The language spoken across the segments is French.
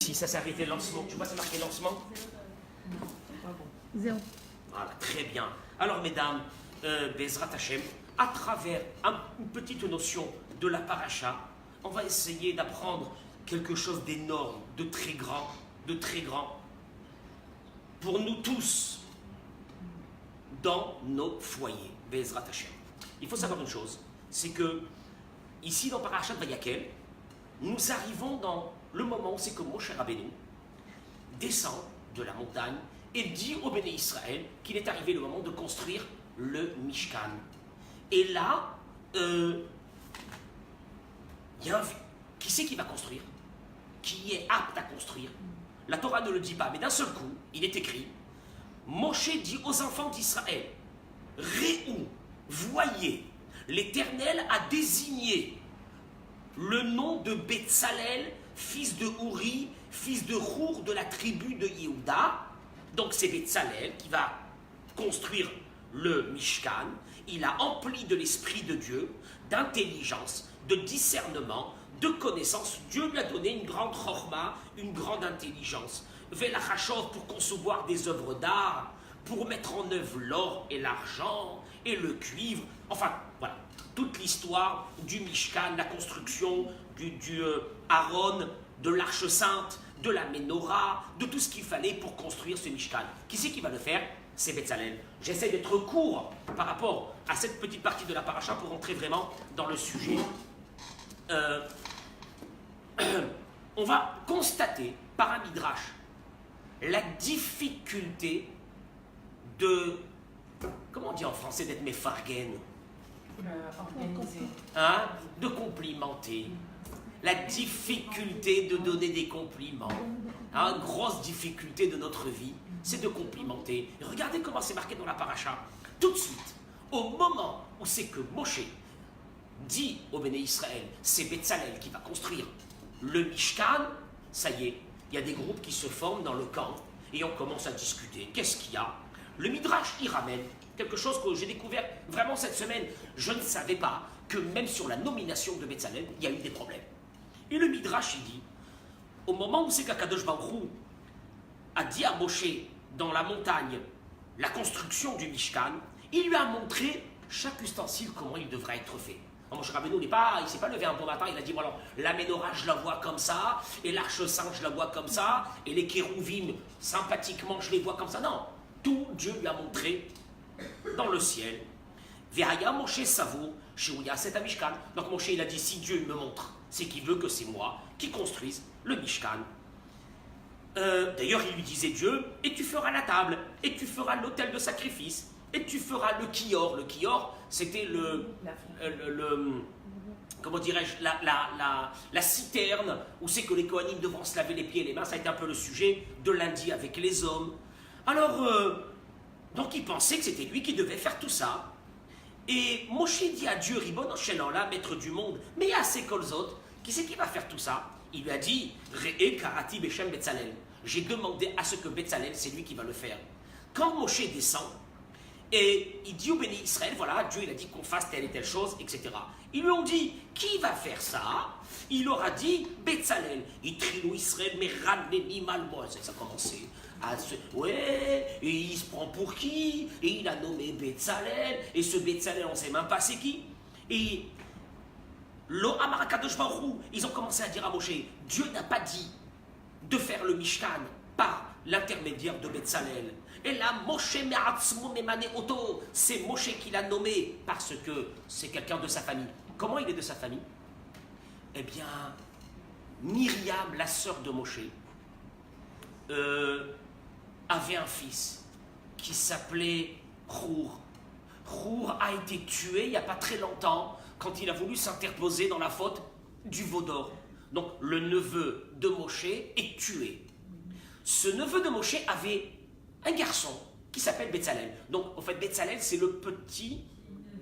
Si ça s'est arrêté le lancement, tu vois, c'est marqué lancement. Zéro. Voilà, très bien. Alors, mesdames, Bezrat Hashem, à travers une petite notion de la paracha, on va essayer d'apprendre quelque chose d'énorme, de très grand, pour nous tous, dans nos foyers. Bezrat Hashem. Il faut savoir une chose, c'est que, ici dans Parashat Vayakel, nous arrivons dans le moment où c'est que Moshe Rabbeinu descend de la montagne et dit au Béné Israël qu'il est arrivé le moment de construire le Mishkan. Et là, il y a qui c'est qui va construire? Qui est apte à construire? La Torah ne le dit pas, mais d'un seul coup, il est écrit, Moshe dit aux enfants d'Israël, Réou, voyez, l'Éternel a désigné le nom de Betsalel, fils de Uri, fils de Rour de la tribu de Yehuda. Donc c'est Betsalel qui va construire le Mishkan. Il a empli de l'Esprit de Dieu, d'intelligence, de discernement, de connaissance. Dieu lui a donné une grande chorma, une grande intelligence. Velachachov pour concevoir des œuvres d'art, pour mettre en œuvre l'or et l'argent et le cuivre. Enfin, voilà. Toute l'histoire du Mishkan, la construction du Aaron, de l'Arche Sainte, de la Ménorah, de tout ce qu'il fallait pour construire ce Mishkan. Qui c'est qui va le faire? C'est Betsalel. J'essaie d'être court par rapport à cette petite partie de la paracha pour rentrer vraiment dans le sujet. On va constater par un midrash la difficulté de, comment on dit en français, d'être mefargen, Organisé. hein, de complimenter, la difficulté de donner des compliments, hein, grosse difficulté de notre vie, c'est de complimenter. Et regardez comment c'est marqué dans la paracha. Tout de suite, au moment où c'est que Moshe dit au Béné Israël, c'est Betsalel qui va construire le Mishkan, ça y est, il y a des groupes qui se forment dans le camp et on commence à discuter. Qu'est-ce qu'il y a? Le Midrash y ramène quelque chose que j'ai découvert vraiment cette semaine. Je ne savais pas que même sur la nomination de Betsalel, il y a eu des problèmes. Et le Midrash, il dit, au moment où c'est qu'Akadosh Baruch Hu a dit à Moshe dans la montagne la construction du Mishkan, il lui a montré chaque ustensile comment il devrait être fait. Moshe Rabbeinu, il ne s'est pas levé un bon matin, il a dit, bon alors, la Ménorah, je la vois comme ça, et l'Arche Sainte, je la vois comme ça, et les Kérouvim, sympathiquement, je les vois comme ça. Non, tout Dieu lui a montré dans le ciel. Veraya Moshe Savo, Sheuya c'est un Mishkan. Donc Moshe, il a dit, si Dieu me montre, c'est qu'il veut que c'est moi qui construise le Mishkan. D'ailleurs, il lui disait Dieu, et tu feras la table, et tu feras l'autel de sacrifice, et tu feras le kior. Le kior, c'était comment dirais-je, la citerne, où c'est que les Kohanim devront se laver les pieds et les mains. Ça a été un peu le sujet de lundi avec les hommes. Alors, donc il pensait que c'était lui qui devait faire tout ça. Et Moshe dit à Dieu, Ribon Oshel là, maître du monde, mais il y a ces kolzot, qui c'est qui va faire tout ça? Il lui a dit, Re'e karati beshem Betsalel. J'ai demandé à ce que Betsalel, c'est lui qui va le faire. Quand Moshe descend, et il dit au béni Israël, voilà, Dieu il a dit qu'on fasse telle et telle chose, etc. Ils lui ont dit, qui va faire ça? Il leur a dit, Betsalel. Il trilou Israël, mais raneni malbois. Ça a commencé. Ouais, et il se prend pour qui? Et il a nommé Betsalel. Et ce Betsalel, on ne sait même pas c'est qui. Et Lo Amar Kadosh Baruch Hu, ils ont commencé à dire à Moshe, Dieu n'a pas dit de faire le Mishkan par l'intermédiaire de Betsalel. Et là, Moshe Me'atzmo Memane Oto, c'est Moshe qui l'a nommé parce que c'est quelqu'un de sa famille. Comment il est de sa famille? Eh bien, Myriam, la sœur de Moshe, avait un fils qui s'appelait Rour. Rour a été tué il n'y a pas très longtemps quand il a voulu s'interposer dans la faute du veau d'or. Donc le neveu de Moshe est tué. Ce neveu de Moshe avait un garçon qui s'appelle Betsalel. Donc en fait Betsalel c'est le petit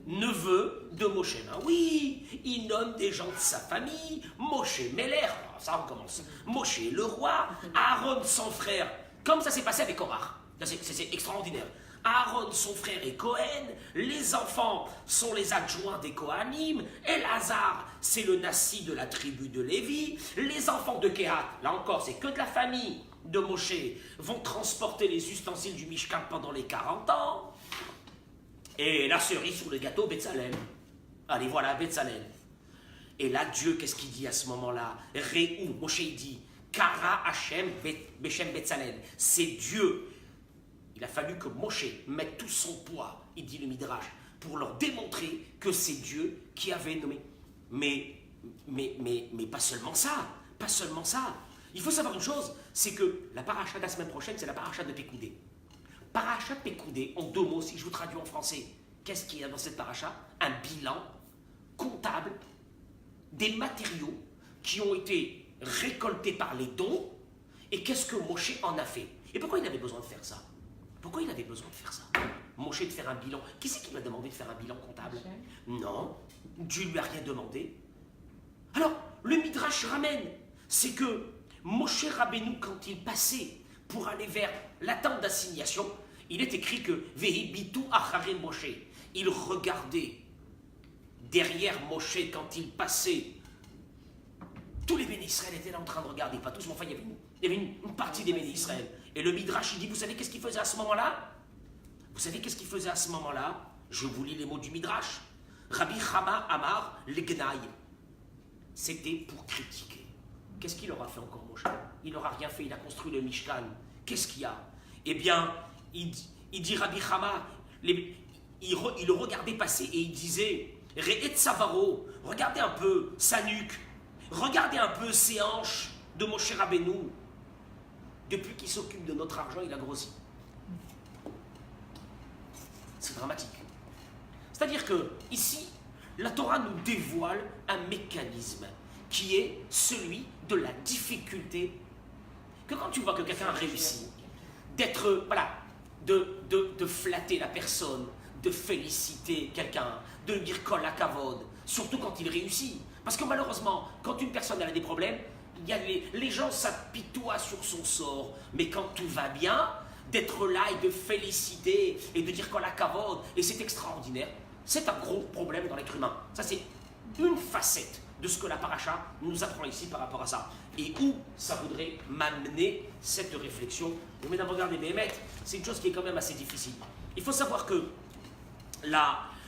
neveu de Moshe. Ben oui, il nomme des gens de sa famille. Moshe Meler, ça recommence. Moshe le roi, Aaron son frère. Comme ça s'est passé avec Korach. C'est extraordinaire. Aaron, son frère, est Cohen. Les enfants sont les adjoints des Kohanim. Elazar, c'est le Nassi de la tribu de Lévi. Les enfants de Kehat, là encore, c'est que de la famille de Moshe, vont transporter les ustensiles du Mishkan pendant les 40 ans. Et la cerise sur le gâteau, Betzalel. Allez, voilà, Betzalel. Et là, Dieu, qu'est-ce qu'il dit à ce moment-là? Réou, Moshe, il dit, Kara Hashem Beshem Betzalel. C'est Dieu. Il a fallu que Moshe mette tout son poids, il dit le Midrash, pour leur démontrer que c'est Dieu qui avait nommé. Mais pas seulement ça, pas seulement ça. Il faut savoir une chose, c'est que la paracha de la semaine prochaine, c'est la paracha de Pekoudé. Paracha Pekoudé, en 2 mots, si je vous traduis en français, qu'est-ce qu'il y a dans cette paracha? Un bilan comptable des matériaux qui ont été récoltés par les dons, et qu'est-ce que Moshe en a fait? Et pourquoi il avait besoin de faire ça? Pourquoi il avait besoin de faire ça? Moshe de faire un bilan. Qui c'est qui lui a demandé de faire un bilan comptable? Non, Dieu lui a rien demandé. Alors, le Midrash ramène, c'est que Moshe Rabbeinu, quand il passait pour aller vers la tente d'assignation, il est écrit que Vehibitu Acharei Moshe. Il regardait derrière Moshe quand il passait. Tous les bénis Israël étaient là en train de regarder, pas tous, mais enfin il y avait une partie des bénis Israël. Et le Midrash, il dit, vous savez qu'est-ce qu'il faisait à ce moment-là? Vous savez qu'est-ce qu'il faisait à ce moment-là? Je vous lis les mots du Midrash. Rabbi Chama Amar Legnaï. C'était pour critiquer. Qu'est-ce qu'il aura fait encore, Moshe? Il n'aura rien fait, il a construit le Mishkan. Qu'est-ce qu'il y a? Eh bien, il dit Rabbi Chama, il le regardait passer et il disait, Re'et Savaro, regardez un peu sa nuque, regardez un peu ses hanches de Moshe Rabbeinu. Depuis qu'il s'occupe de notre argent, il a grossi. C'est dramatique. C'est-à-dire que, ici, la Torah nous dévoile un mécanisme qui est celui de la difficulté. Que quand tu vois que quelqu'un réussit, d'être, voilà, de flatter la personne, de féliciter quelqu'un, de lui dire kol hakavod, surtout quand il réussit. Parce que malheureusement, quand une personne a des problèmes, il y a les gens s'apitoient sur son sort, mais quand tout va bien, d'être là et de féliciter et de dire kol hakavod, et c'est extraordinaire, c'est un gros problème dans l'être humain. Ça, c'est une facette de ce que la paracha nous apprend ici par rapport à ça. Et où ça voudrait m'amener cette réflexion. Mais mesdames, regardez, Béhémet, c'est une chose qui est quand même assez difficile. Il faut savoir que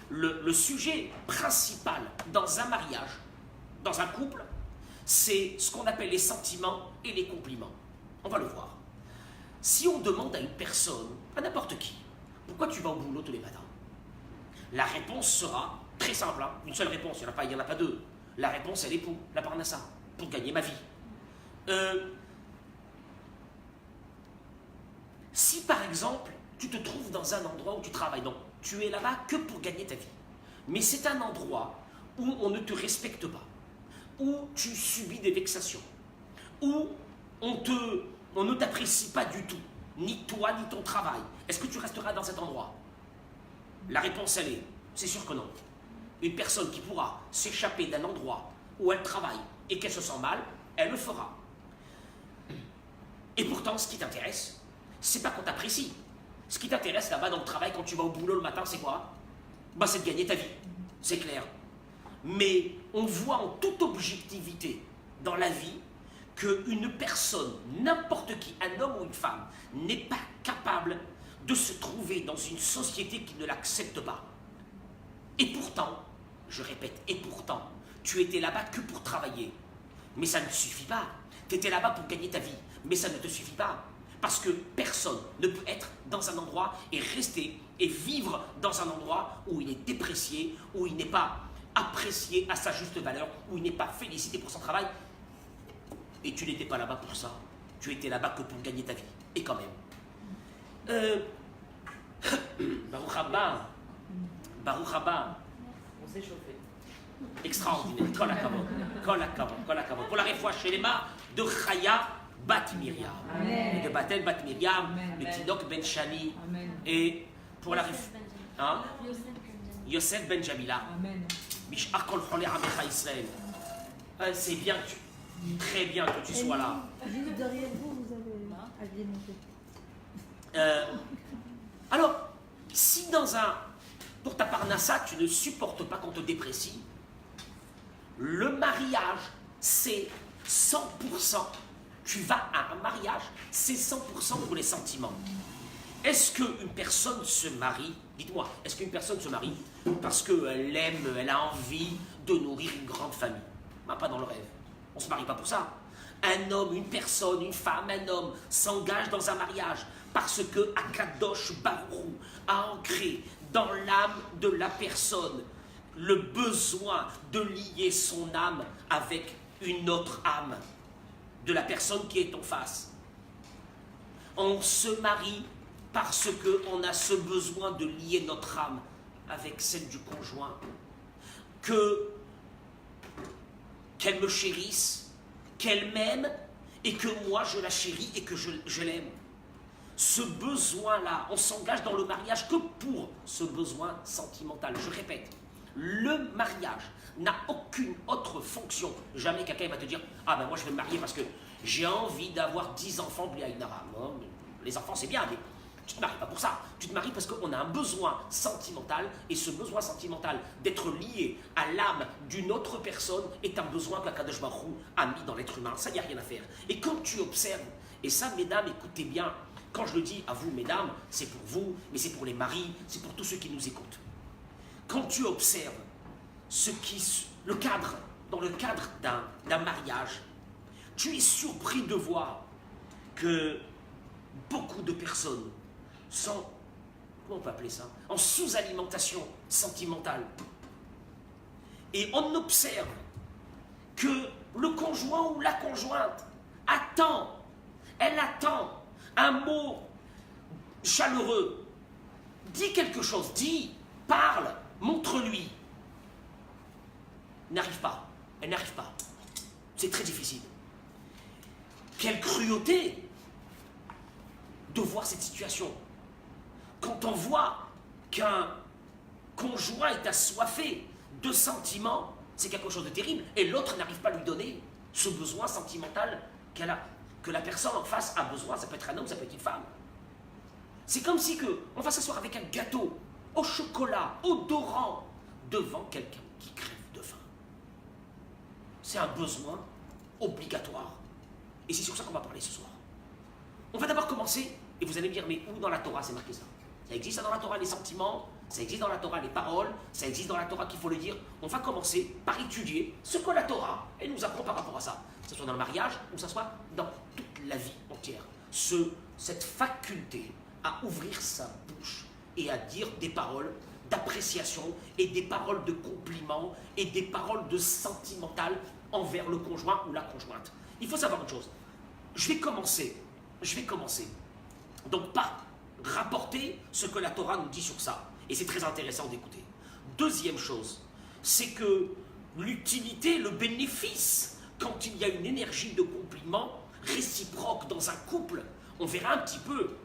le sujet principal dans un mariage, dans un couple, c'est ce qu'on appelle les sentiments et les compliments. On va le voir. Si on demande à une personne, à n'importe qui, pourquoi tu vas au boulot tous les matins? La réponse sera très simple, hein, une seule réponse, il n'y en a pas deux. La réponse, elle est pour la parnassa, pour gagner ma vie. Si par exemple, tu te trouves dans un endroit où tu travailles, donc tu es là-bas que pour gagner ta vie, mais c'est un endroit où on ne te respecte pas, où tu subis des vexations, où on ne t'apprécie pas du tout, ni toi ni ton travail, est-ce que tu resteras dans cet endroit? La réponse, elle est, c'est sûr que non. Une personne qui pourra s'échapper d'un endroit où elle travaille et qu'elle se sent mal, elle le fera. Et pourtant, ce qui t'intéresse, c'est pas qu'on t'apprécie. Ce qui t'intéresse là-bas dans le travail, quand tu vas au boulot le matin, c'est quoi? Bah, c'est de gagner ta vie, c'est clair. Mais on voit en toute objectivité dans la vie qu'une personne, n'importe qui, un homme ou une femme, n'est pas capable de se trouver dans une société qui ne l'accepte pas. Et pourtant, je répète, et pourtant, tu étais là-bas que pour travailler. Mais ça ne suffit pas. Tu étais là-bas pour gagner ta vie, mais ça ne te suffit pas. Parce que personne ne peut être dans un endroit et rester et vivre dans un endroit où il est déprécié, où il n'est pas apprécié à sa juste valeur, où il n'est pas félicité pour son travail. Et tu n'étais pas là-bas pour ça. Tu étais là-bas que pour gagner ta vie. Et quand même. Baruch Haba. Baruch Haba. On s'est chauffé. Extraordinaire. Kol hakavod. Kol hakavod. Kol hakavod. Pour la réfoua Shelema de Chaya Bat Miriam. Amen. Et de Batel Bat Miriam, Amen. le Tidok Ben Shani. Amen. Et pour la réfoua. Hein? Yosef Ben Jamila. Amen. Mishar Kol Cholei Amecha Israël. C'est bien que très bien que tu sois là. Juste derrière vous, vous avez habillé mon fait. Alors, Si pour ta parnassa, tu ne supportes pas qu'on te déprécie, le mariage, c'est 100%. Tu vas à un mariage, c'est 100% pour les sentiments. Est-ce qu'une personne se marie, dites-moi, est-ce qu'une personne se marie parce qu'elle aime, elle a envie de nourrir une grande famille? Ben, pas dans le rêve. On ne se marie pas pour ça. Un homme, une personne, une femme, un homme s'engage dans un mariage parce que Akadosh Baruch Hu a ancré dans l'âme de la personne le besoin de lier son âme avec une autre âme de la personne qui est en face. On se marie parce qu'on a ce besoin de lier notre âme avec celle du conjoint. Qu'elle me chérisse, qu'elle m'aime et que moi je la chéris et que je l'aime. Ce besoin-là, on s'engage dans le mariage que pour ce besoin sentimental. Je répète, le mariage n'a aucune autre fonction. Jamais quelqu'un va te dire « Ah ben moi je vais me marier parce que j'ai envie d'avoir 10 enfants bli Aïnara. » Les enfants c'est bien, mais tu ne te maries pas pour ça. Tu te maries parce qu'on a un besoin sentimental et ce besoin sentimental d'être lié à l'âme d'une autre personne est un besoin qu'Akadosh Baruch Hu a mis dans l'être humain. Ça, il n'y a rien à faire. Et quand tu observes, et ça mesdames, écoutez bien, quand je le dis à vous mesdames, c'est pour vous, mais c'est pour les maris, c'est pour tous ceux qui nous écoutent. Quand tu observes dans le cadre d'un mariage, tu es surpris de voir que beaucoup de personnes sont, comment on peut appeler ça, en sous-alimentation sentimentale. Et on observe que le conjoint ou la conjointe elle attend un mot chaleureux, dis quelque chose, parle, montre-lui. Elle n'arrive pas. C'est très difficile. Quelle cruauté de voir cette situation. Quand on voit qu'un conjoint est assoiffé de sentiments, c'est quelque chose de terrible, et l'autre n'arrive pas à lui donner ce besoin sentimental qu'elle a, que la personne en face a besoin. Ça peut être un homme, ça peut être une femme. C'est comme si on va s'asseoir avec un gâteau au chocolat, odorant, devant quelqu'un qui crève de faim. C'est un besoin obligatoire. Et c'est sur ça qu'on va parler ce soir. On va d'abord commencer, et vous allez me dire, mais où dans la Torah c'est marqué ça? Ça existe dans la Torah les sentiments, ça existe dans la Torah les paroles, ça existe dans la Torah qu'il faut le dire. On va commencer par étudier ce que la Torah elle nous apprend par rapport à ça. Que ce soit dans le mariage ou que ce soit dans toute la vie entière. Cette faculté à ouvrir sa bouche et à dire des paroles d'appréciation et des paroles de compliment et des paroles de sentimentales envers le conjoint ou la conjointe. Il faut savoir une chose. Je vais commencer donc par rapporter ce que la Torah nous dit sur ça. Et c'est très intéressant d'écouter. Deuxième chose, c'est que l'utilité, le bénéfice, quand il y a une énergie de compliment réciproque dans un couple, on verra un petit peu,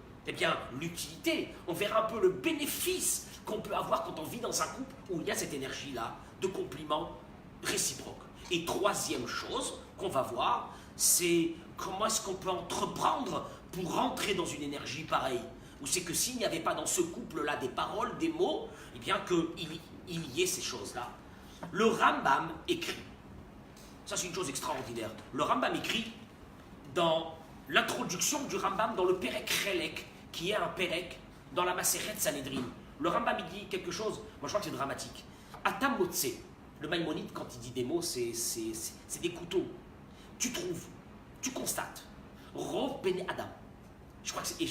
l'utilité, on verra un peu le bénéfice qu'on peut avoir quand on vit dans un couple où il y a cette énergie-là de compliment réciproque. Et troisième chose qu'on va voir, c'est comment est-ce qu'on peut entreprendre pour rentrer dans une énergie pareille. Ou c'est que s'il n'y avait pas dans ce couple-là des paroles, des mots, eh bien qu'il y ait ces choses-là. Le Rambam écrit, ça c'est une chose extraordinaire, le Rambam écrit dans l'introduction du Rambam dans le Perek Relek, qui est un Perek dans la Maseret Sanhedrin. Le Rambam il dit quelque chose, moi je crois que c'est dramatique. Atam Motse, le Maïmonide quand il dit des mots, c'est des couteaux. Tu trouves, tu constates, Rov Bene Adam. Je crois que c'est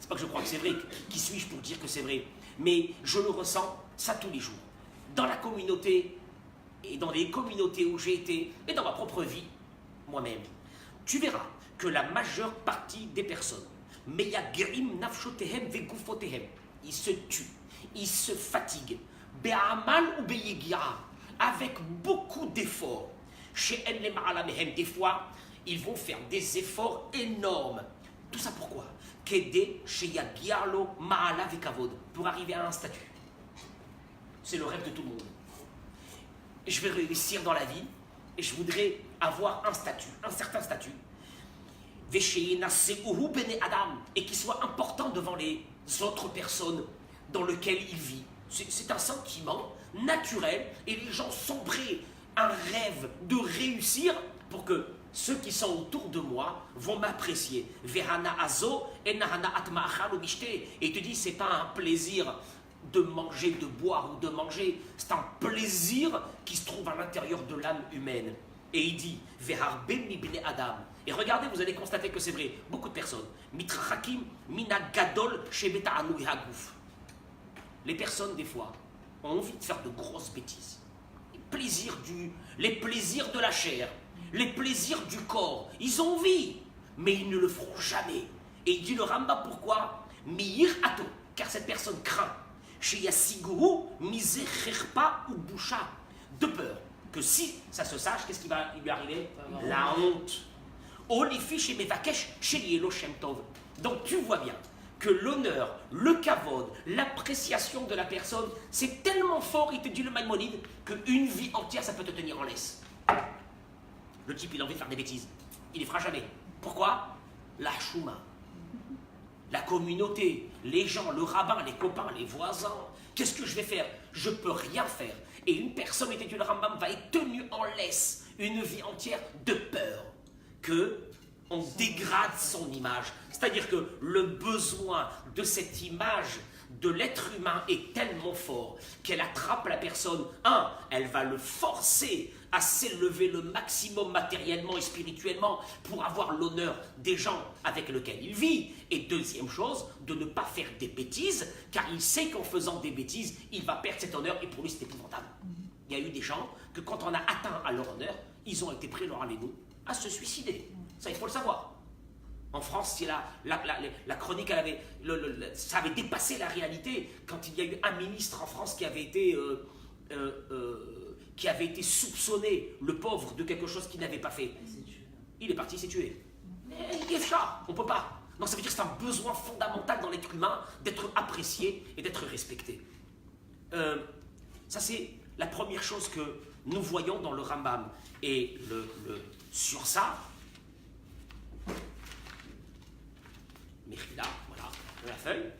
pas que je crois que c'est vrai, qui suis-je pour dire que c'est vrai, mais je le ressens ça tous les jours. Dans la communauté, et dans les communautés où j'ai été, et dans ma propre vie, moi-même, tu verras que la majeure partie des personnes, Meyagirim nafshotehem vegufotehem, ils se tuent, ils se fatiguent, Be'amal ou Be'yegira, avec beaucoup d'efforts. Chez Enlem Alamehem, des fois, ils vont faire des efforts énormes. Tout ça pourquoi? Kede Sheyagialo Ma'ala Vekavod, pour arriver à un statut. C'est le rêve de tout le monde. Je vais réussir dans la vie et je voudrais avoir un statut, un certain statut. Et qui soit important devant les autres personnes dans lequel il vit. C'est un sentiment naturel et les gens sombraient un rêve de réussir pour que ceux qui sont autour de moi vont m'apprécier. Verana azo et nahana atma'achal mishte. Et il te dit, c'est pas un plaisir de manger, de boire ou de manger, c'est un plaisir qui se trouve à l'intérieur de l'âme humaine. Et il dit, Veharbe mibne Adam. Et regardez, vous allez constater que c'est vrai, beaucoup de personnes. Mitrachakim mina gadol shebeta anu haguf. Les personnes, des fois, ont envie de faire de grosses bêtises. Les plaisirs de la chair, les plaisirs du corps, ils ont envie, mais ils ne le feront jamais. Et il dit le Rambam, pourquoi? Miyir ato, car cette personne craint. Chez Yasiguru, mise cherpa ou boucha, de peur que si ça se sache, qu'est-ce qui va lui arriver? La honte. Olifi chez Mevakesh, chez Yelo Shem Tov. Donc tu vois bien que l'honneur, le kavod, l'appréciation de la personne, c'est tellement fort, il te dit le Maïmonide, qu'une vie entière, ça peut te tenir en laisse. Le type, il a envie de faire des bêtises. Il ne les fera jamais. Pourquoi? La chouma. La communauté, les gens, le rabbin, les copains, les voisins. Qu'est-ce que je vais faire? Je ne peux rien faire. Et une personne, était le Rambam, va être tenue en laisse une vie entière de peur que on dégrade son image. C'est-à-dire que le besoin de cette image de l'être humain est tellement fort qu'elle attrape la personne. Elle va le forcer à s'élever le maximum matériellement et spirituellement pour avoir l'honneur des gens avec lesquels il vit. Et deuxième chose, de ne pas faire des bêtises, car il sait qu'en faisant des bêtises, il va perdre cet honneur et pour lui c'est épouvantable. Il y a eu des gens que quand on a atteint à leur honneur, ils ont été prêts, leur allez-nous, à se suicider. Ça, il faut le savoir. En France, c'est la chronique, ça avait dépassé la réalité quand il y a eu un ministre en France qui avait été soupçonné, le pauvre, de quelque chose qu'il n'avait pas fait. Il est parti, il s'est tué. Il est chat, on ne peut pas. Donc ça veut dire que c'est un besoin fondamental dans l'être humain d'être apprécié et d'être respecté. Ça, c'est la première chose que nous voyons dans le Rambam. Et sur ça, Mechila, voilà, la feuille.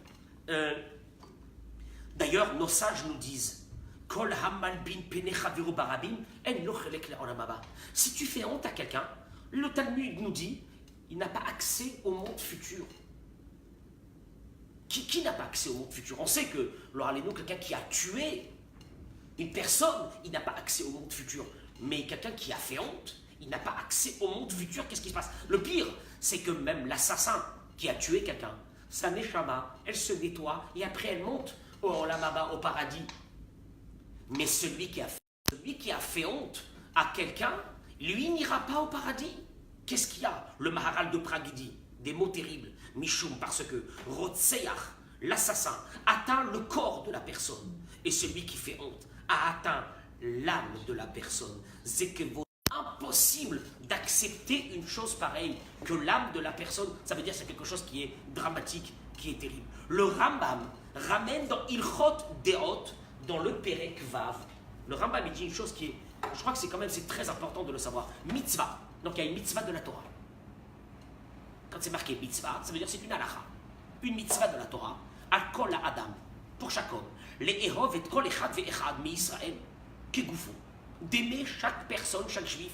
D'ailleurs, nos sages nous disent Kol hamal bin penecha viru barabim, en lo chelek le'olam haba. Si tu fais honte à quelqu'un, le Talmud nous dit il n'a pas accès au monde futur. Qui n'a pas accès au monde futur? On sait que, alors, quelqu'un qui a tué une personne, il n'a pas accès au monde futur. Mais quelqu'un qui a fait honte, il n'a pas accès au monde futur. Qu'est-ce qui se passe? Le pire, c'est que même l'assassin qui a tué quelqu'un, sa neshama, elle se nettoie et après elle monte au lamaba, au paradis. Mais celui qui a fait honte à quelqu'un, lui n'ira pas au paradis. Qu'est-ce qu'il y a? Le Maharal de Prague dit des mots terribles. Mishum, parce que Rotseach, l'assassin, atteint le corps de la personne. Et celui qui fait honte a atteint l'âme de la personne. C'est que impossible d'accepter une chose pareille, que l'âme de la personne, ça veut dire que c'est quelque chose qui est dramatique, qui est terrible. Le Rambam ramène dans Ilchot Deot, dans le Perek Vav, le Rambam dit une chose qui est, je crois que c'est très important de le savoir, mitzvah. Donc il y a une mitzvah de la Torah. Quand c'est marqué mitzvah, ça veut dire que c'est une halacha. Une mitzvah de la Torah, al kol adam, pour chaque homme, les erov et kol echad ve echad mi Israël, kegoufou, d'aimer chaque personne, chaque juif,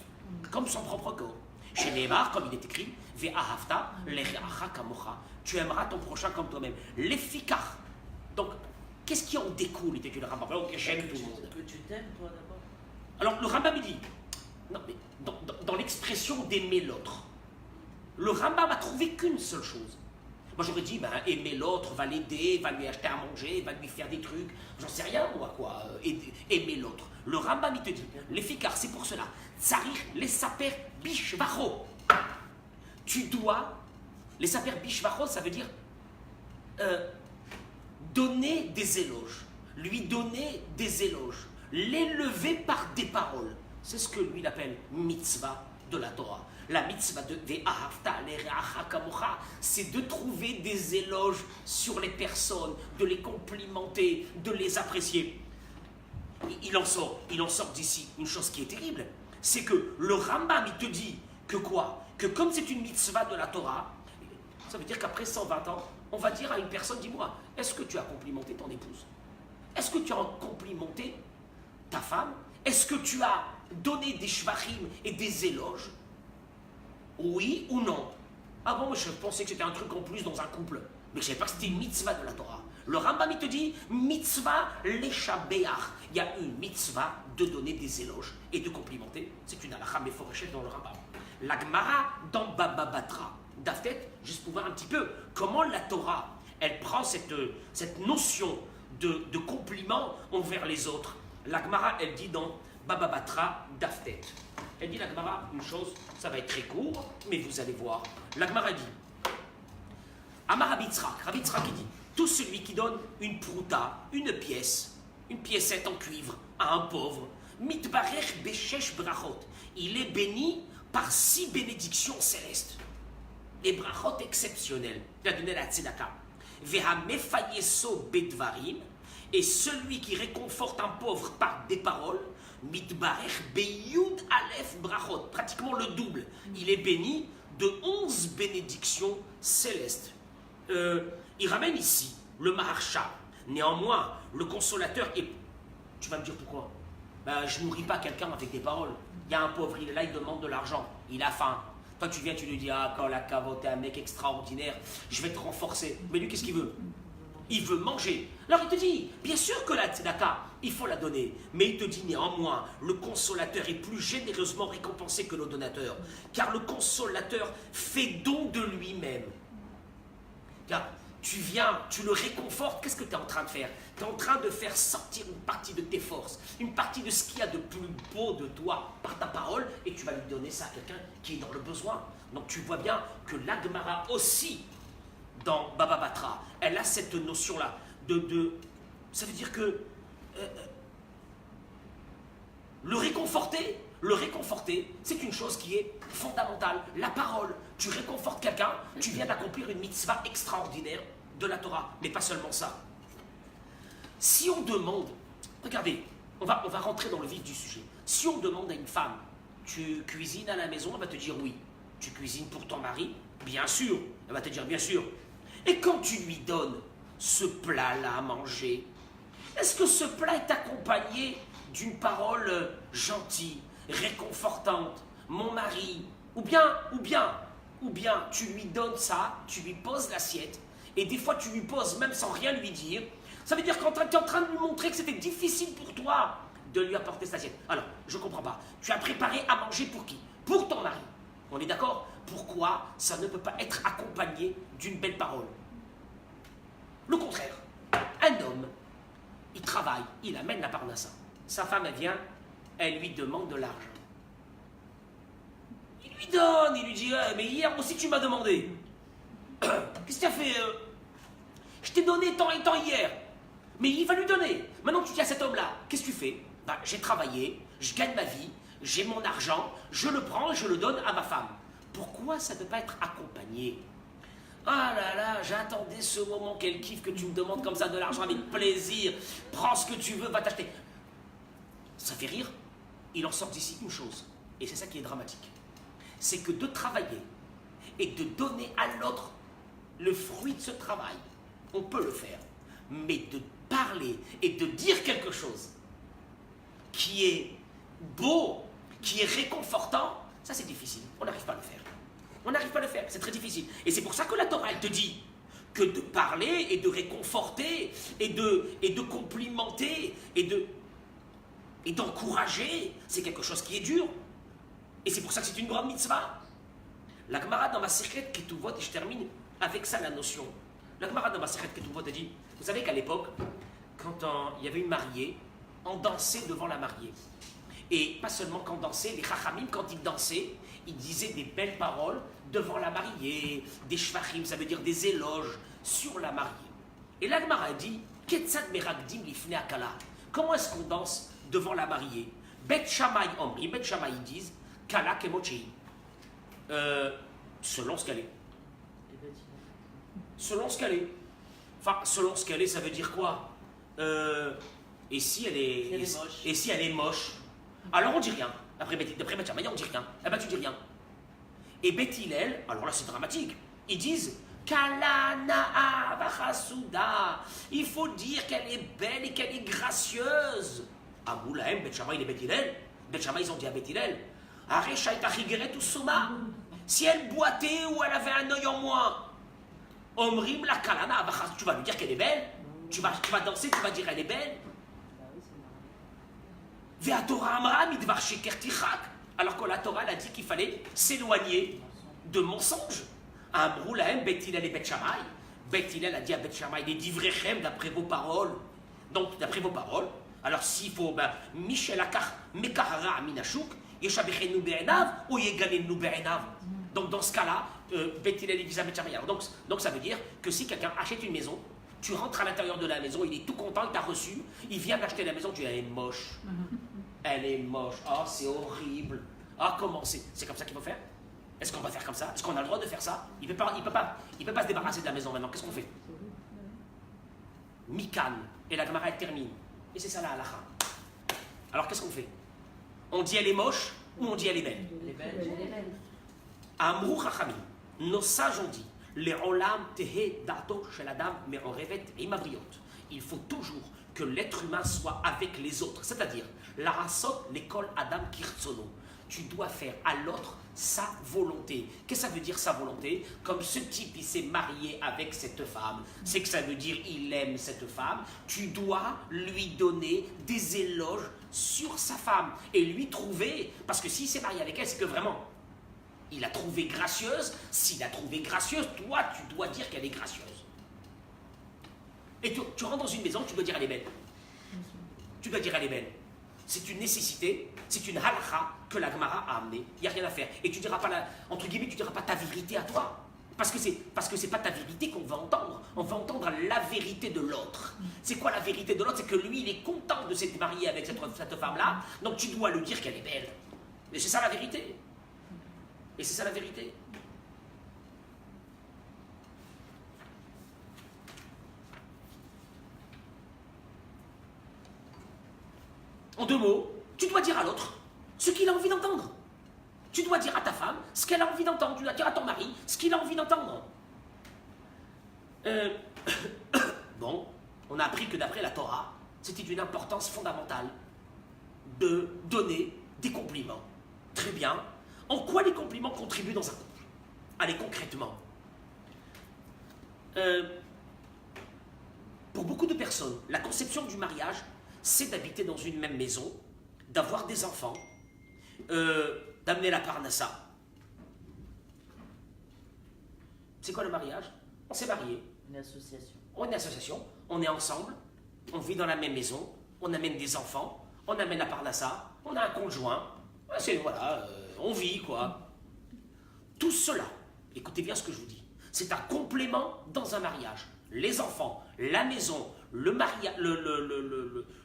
comme son propre corps. Chez Neymar, comme il est écrit, ve ahavta lechacha kamocha, tu aimeras ton prochain comme toi-même. Les fikach. Donc, qu'est-ce qui en découle, était le Rambam? Donc, j'aime tout le monde. Que tu t'aimes, toi, d'abord. Alors, le Rambam dit, non, mais dans l'expression d'aimer l'autre, le Rambam a trouvé qu'une seule chose. Moi, j'aurais dit, aimer l'autre, va l'aider, va lui acheter à manger, va lui faire des trucs, j'en sais rien, moi, quoi, aimer l'autre. Le Rambam, il te dit, les fikar, c'est pour cela. Tsarich, les saper bishvacho. Tu dois, les saper bishvacho, ça veut dire donner des éloges, lui donner des éloges, l'élever par des paroles. C'est ce que lui il appelle mitzvah de la Torah. La mitzvah de Ve'ahavta le'reacha kamocha, c'est de trouver des éloges sur les personnes, de les complimenter, de les apprécier. Il en sort d'ici une chose qui est terrible, c'est que le Rambam il te dit que quoi? Que comme c'est une mitzvah de la Torah, ça veut dire qu'après 120 ans, On va dire à une personne, dis-moi, est-ce que tu as complimenté ton épouse? Est-ce que tu as complimenté ta femme? Est-ce que tu as donné des shvachim et des éloges? Oui ou non? Ah bon, je pensais que c'était un truc en plus dans un couple. Mais je ne savais pas que c'était une mitzvah de la Torah. Le Rambam, il te dit, mitzvah leshabeach. Il y a une mitzvah de donner des éloges et de complimenter. C'est une halakha meforeshet dans le Rambam. La Gemara dans Baba Batra. Daftet, juste pour voir un petit peu comment la Torah, elle prend cette notion de compliment envers les autres. La Gemara, elle dit dans Baba Batra, Daftet. Elle dit la Gemara une chose, ça va être très court, mais vous allez voir. La Gemara dit, Amar Rabbi Yitzhak il dit, tout celui qui donne une prouta, une piécette en cuivre à un pauvre, mitbarech beshesh brachot, il est béni par 6 bénédictions célestes. Les brachot exceptionnelles. Il a donné la tzedaka. Veha mefayeso bedvarim, et celui qui réconforte un pauvre par des paroles, mitbarech beyud alef brachot, pratiquement le double. Il est béni de 11 bénédictions célestes. Il ramène ici le Maharsha. Néanmoins, le consolateur est... Tu vas me dire pourquoi? Je nourris pas quelqu'un avec des paroles. Il y a un pauvre, il est là, il demande de l'argent. Il a faim. Toi, tu viens, tu lui dis, ah, quand la cavote, t'es un mec extraordinaire, je vais te renforcer. Mais lui, qu'est-ce qu'il veut? Il veut manger. Alors il te dit, bien sûr que la tzedaka, il faut la donner. Mais il te dit néanmoins, le consolateur est plus généreusement récompensé que le donateur. Car le consolateur fait don de lui-même. Car tu viens, tu le réconfortes, qu'est-ce que tu es en train de faire? Tu es en train de faire sortir une partie de tes forces, une partie de ce qu'il y a de plus beau de toi par ta parole, et tu vas lui donner ça à quelqu'un qui est dans le besoin. Donc tu vois bien que la Gemara aussi, dans Baba Batra, elle a cette notion-là ça veut dire que le réconforter, c'est une chose qui est fondamentale. La parole, tu réconfortes quelqu'un, tu viens d'accomplir une mitzvah extraordinaire de la Torah. Mais pas seulement ça. Si on demande, regardez, on va rentrer dans le vif du sujet. Si on demande à une femme, tu cuisines à la maison, elle va te dire oui. Tu cuisines pour ton mari? Bien sûr. Elle va te dire bien sûr. Et quand tu lui donnes ce plat-là à manger, est-ce que ce plat est accompagné d'une parole gentille, réconfortante, mon mari, ou bien tu lui donnes ça, tu lui poses l'assiette, et des fois tu lui poses même sans rien lui dire, ça veut dire que tu es en train de lui montrer que c'était difficile pour toi de lui apporter cette assiette. Alors, je ne comprends pas, tu as préparé à manger pour qui? Pour ton mari. On est d'accord? Pourquoi ça ne peut pas être accompagné d'une belle parole? Le contraire, un homme, il travaille, il amène la parnassa. Sa femme, elle vient, elle lui demande de l'argent. Il lui donne, il lui dit, mais hier aussi tu m'as demandé. Qu'est-ce que tu as fait? Je t'ai donné tant et tant hier. Mais il va lui donner. Maintenant que tu dis à cet homme-là, qu'est-ce que tu fais? J'ai travaillé, je gagne ma vie, j'ai mon argent, je le prends et je le donne à ma femme. Pourquoi ça ne peut pas être accompagné? Ah là là, j'attendais ce moment qu'elle kiffe, que tu me demandes comme ça de l'argent avec plaisir. Prends ce que tu veux, va t'acheter. Ça fait rire. Il en sort d'ici une chose. Et c'est ça qui est dramatique. C'est que de travailler et de donner à l'autre le fruit de ce travail, on peut le faire. Mais de parler et de dire quelque chose qui est beau, qui est réconfortant, ça c'est difficile. On n'arrive pas à le faire. On n'arrive pas à le faire, c'est très difficile. Et c'est pour ça que la Torah, elle te dit que de parler et de réconforter et de complimenter et d'encourager, c'est quelque chose qui est dur. Et c'est pour ça que c'est une grande mitzvah. La Gemara dans Masechet Ketuvot, et je termine avec ça la notion. La Gemara dans Masechet Ketuvot a dit, vous savez qu'à l'époque, quand il y avait une mariée, on dansait devant la mariée. Et pas seulement quand on dansait, les Chachamim, quand ils dansaient, ils disaient des belles paroles devant la mariée, des shvachim, ça veut dire des éloges sur la mariée. Et la Gemara dit, Ketzad meragdim lifnei akala. Comment est-ce qu'on danse devant la mariée? Bet Shammai omri, Bet Shammai ils disent, Kala kemochei. Selon ce qu'elle est. Selon ce qu'elle est. Enfin, selon ce qu'elle est, ça veut dire quoi? Et si elle est moche? Alors on dit rien. D'après Bet Shammai, on dit rien. Eh ben tu dis rien. Et Bet Hillel, alors là c'est dramatique, ils disent Kalana Avachasuda. Il faut dire qu'elle est belle et qu'elle est gracieuse. Aboulahem, Bet Shammai et Bet Hillel. Bet Shammai, ils ont dit à Bet Hillel. Arecha et Achigeret ou Souma. Si elle boitait ou elle avait un œil en moins. Omrim la Kalana Avachasuda. Tu vas lui dire qu'elle est belle. Tu vas danser, tu vas dire elle est belle. Vea Torah Amra Midvar Sheker Tichak. Alors que la Torah elle a dit qu'il fallait s'éloigner de mensonges. Amroulahem, Bet Hillel et Bet Shammai. Bet Hillel a dit à Bet Shammai, les divrechem d'après vos paroles. Donc, d'après vos paroles, alors s'il faut, Michel Akar, Mekahara Aminashuk, Yeshabechenu Be'enav, ou Yegalenu Be'enav. Donc, dans ce cas-là, Bet Hillel et Bet Shammai. Donc, ça veut dire que si quelqu'un achète une maison, tu rentres à l'intérieur de la maison, il est tout content, il t'a reçu, il vient d'acheter la maison, tu dis, elle est moche. Elle est moche. Oh, c'est horrible. Ah, comment c'est comme ça qu'il faut faire? Est-ce qu'on va faire comme ça? Est-ce qu'on a le droit de faire ça? Il peut pas se débarrasser de la maison maintenant. Qu'est-ce qu'on fait? Mikan. Et la Gemara elle termine. Et c'est ça la halakha. Alors qu'est-ce qu'on fait? On dit elle est moche ou on dit elle est belle? Elle est belle. Amrou Chachamim. Nos sages ont dit les olam tehe dato shel adam me'orevet imabriot. Il faut toujours que l'être humain soit avec les autres. C'est-à-dire la rasot l'école Adam Kirtsono. Tu dois faire à l'autre sa volonté. Qu'est-ce que ça veut dire sa volonté? Comme ce type, il s'est marié avec cette femme, c'est que ça veut dire il aime cette femme. Tu dois lui donner des éloges sur sa femme et lui trouver, parce que s'il s'est marié avec elle, c'est que vraiment, il a trouvé gracieuse. S'il a trouvé gracieuse, toi, tu dois dire qu'elle est gracieuse. Et tu rentres dans une maison, tu dois dire elle est belle. Tu dois dire elle est belle. C'est une nécessité, c'est une halakha que la Gemara a amenée. Il n'y a rien à faire. Et tu diras pas, entre guillemets, tu diras pas ta vérité à toi. Parce que c'est pas ta vérité qu'on va entendre. On va entendre la vérité de l'autre. C'est quoi la vérité de l'autre? C'est que lui, il est content de s'être marié avec cette femme-là. Donc tu dois lui dire qu'elle est belle. Et c'est ça la vérité. Et c'est ça la vérité. En deux mots, tu dois dire à l'autre ce qu'il a envie d'entendre. Tu dois dire à ta femme ce qu'elle a envie d'entendre. Tu dois dire à ton mari ce qu'il a envie d'entendre. Bon, on a appris que d'après la Torah, c'était d'une importance fondamentale de donner des compliments. Très bien. En quoi les compliments contribuent dans un couple? Allez, concrètement. Pour beaucoup de personnes, la conception du mariage, c'est d'habiter dans une même maison, d'avoir des enfants, d'amener la parnassa. C'est quoi le mariage? On s'est mariés. Une association. On est une association, on est ensemble, on vit dans la même maison, on amène des enfants, on amène la parnassa, on a un conjoint, on vit quoi. Tout cela, écoutez bien ce que je vous dis, c'est un complément dans un mariage. Les enfants, la maison, le mariage,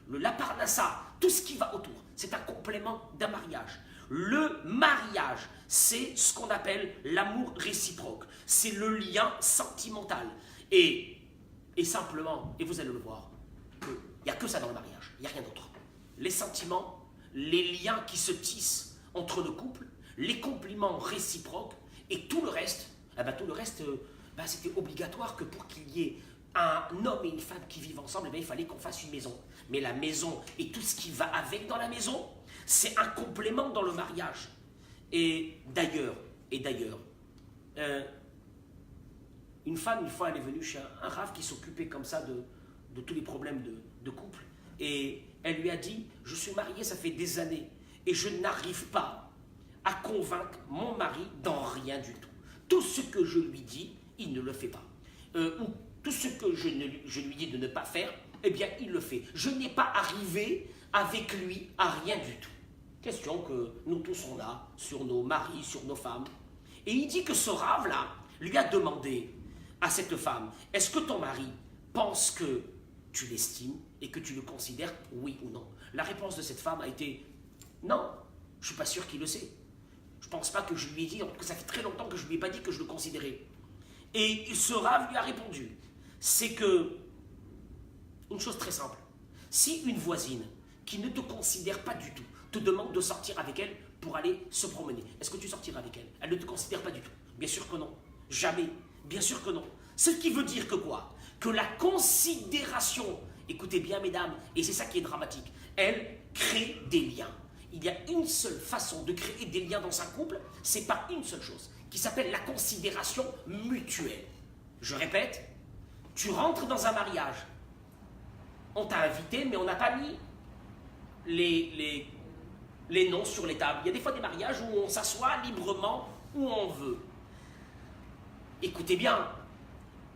la parnassa, tout ce qui va autour, c'est un complément d'un mariage. Le mariage, c'est ce qu'on appelle l'amour réciproque. C'est le lien sentimental. Et simplement, et vous allez le voir, il n'y a que ça dans le mariage, il n'y a rien d'autre. Les sentiments, les liens qui se tissent entre le couple, les compliments réciproques, et tout le reste, c'était obligatoire que pour qu'il y ait un homme et une femme qui vivent ensemble, il fallait qu'on fasse une maison. Mais la maison et tout ce qui va avec dans la maison, c'est un complément dans le mariage. Et d'ailleurs, une femme, une fois, elle est venue chez un rav qui s'occupait comme ça de tous les problèmes de couple. Et elle lui a dit, je suis mariée, ça fait des années, et je n'arrive pas à convaincre mon mari dans rien du tout. Tout ce que je lui dis, il ne le fait pas. Ou tout ce que je lui dis de ne pas faire, eh bien, il le fait. Je n'ai pas arrivé avec lui à rien du tout. Question que nous tous on a sur nos maris, sur nos femmes. Et il dit que ce rave-là lui a demandé à cette femme, est-ce que ton mari pense que tu l'estimes et que tu le considères, oui ou non? La réponse de cette femme a été, non, je ne suis pas sûr qu'il le sait. Je ne pense pas que je lui ai dit, que ça fait très longtemps que je ne lui ai pas dit que je le considérais. Et ce rave lui a répondu, c'est que, une chose très simple, si une voisine qui ne te considère pas du tout te demande de sortir avec elle pour aller se promener, est-ce que tu sortiras avec elle? Elle ne te considère pas du tout. Bien sûr que non, jamais. Bien sûr que non. Ce qui veut dire que quoi? Que la considération, écoutez bien mesdames, et c'est ça qui est dramatique, elle crée des liens. Il y a une seule façon de créer des liens dans un couple, c'est par une seule chose, qui s'appelle la considération mutuelle. Je répète, tu rentres dans un mariage, on t'a invité, mais on n'a pas mis les noms sur les tables. Il y a des fois des mariages où on s'assoit librement, où on veut. Écoutez bien,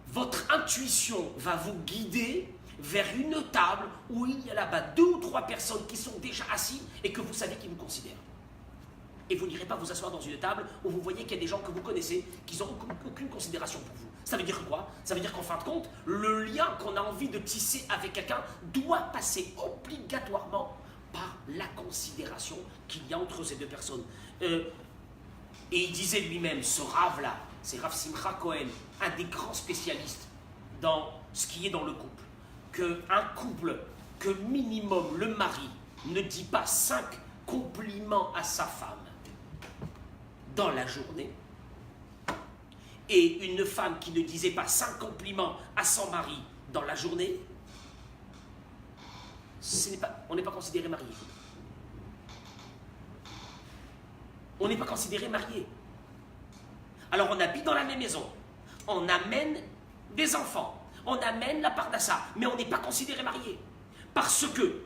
votre intuition va vous guider vers une table où il y a là-bas 2 ou 3 personnes qui sont déjà assises et que vous savez qu'ils vous considèrent. Et vous n'irez pas vous asseoir dans une table où vous voyez qu'il y a des gens que vous connaissez qui n'ont aucune considération pour vous. Ça veut dire quoi? Ça veut dire qu'en fin de compte, le lien qu'on a envie de tisser avec quelqu'un doit passer obligatoirement par la considération qu'il y a entre ces 2 personnes. Et il disait lui-même, ce Rav-là, c'est Rav Simcha Cohen, un des grands spécialistes dans ce qui est dans le couple, qu'un couple, que minimum le mari ne dit pas 5 compliments à sa femme dans la journée, et une femme qui ne disait pas 5 compliments à son mari dans la journée, on n'est pas considéré marié. On n'est pas considéré marié. Alors on habite dans la même maison, on amène des enfants, on amène la parnassa, mais on n'est pas considéré marié. Parce que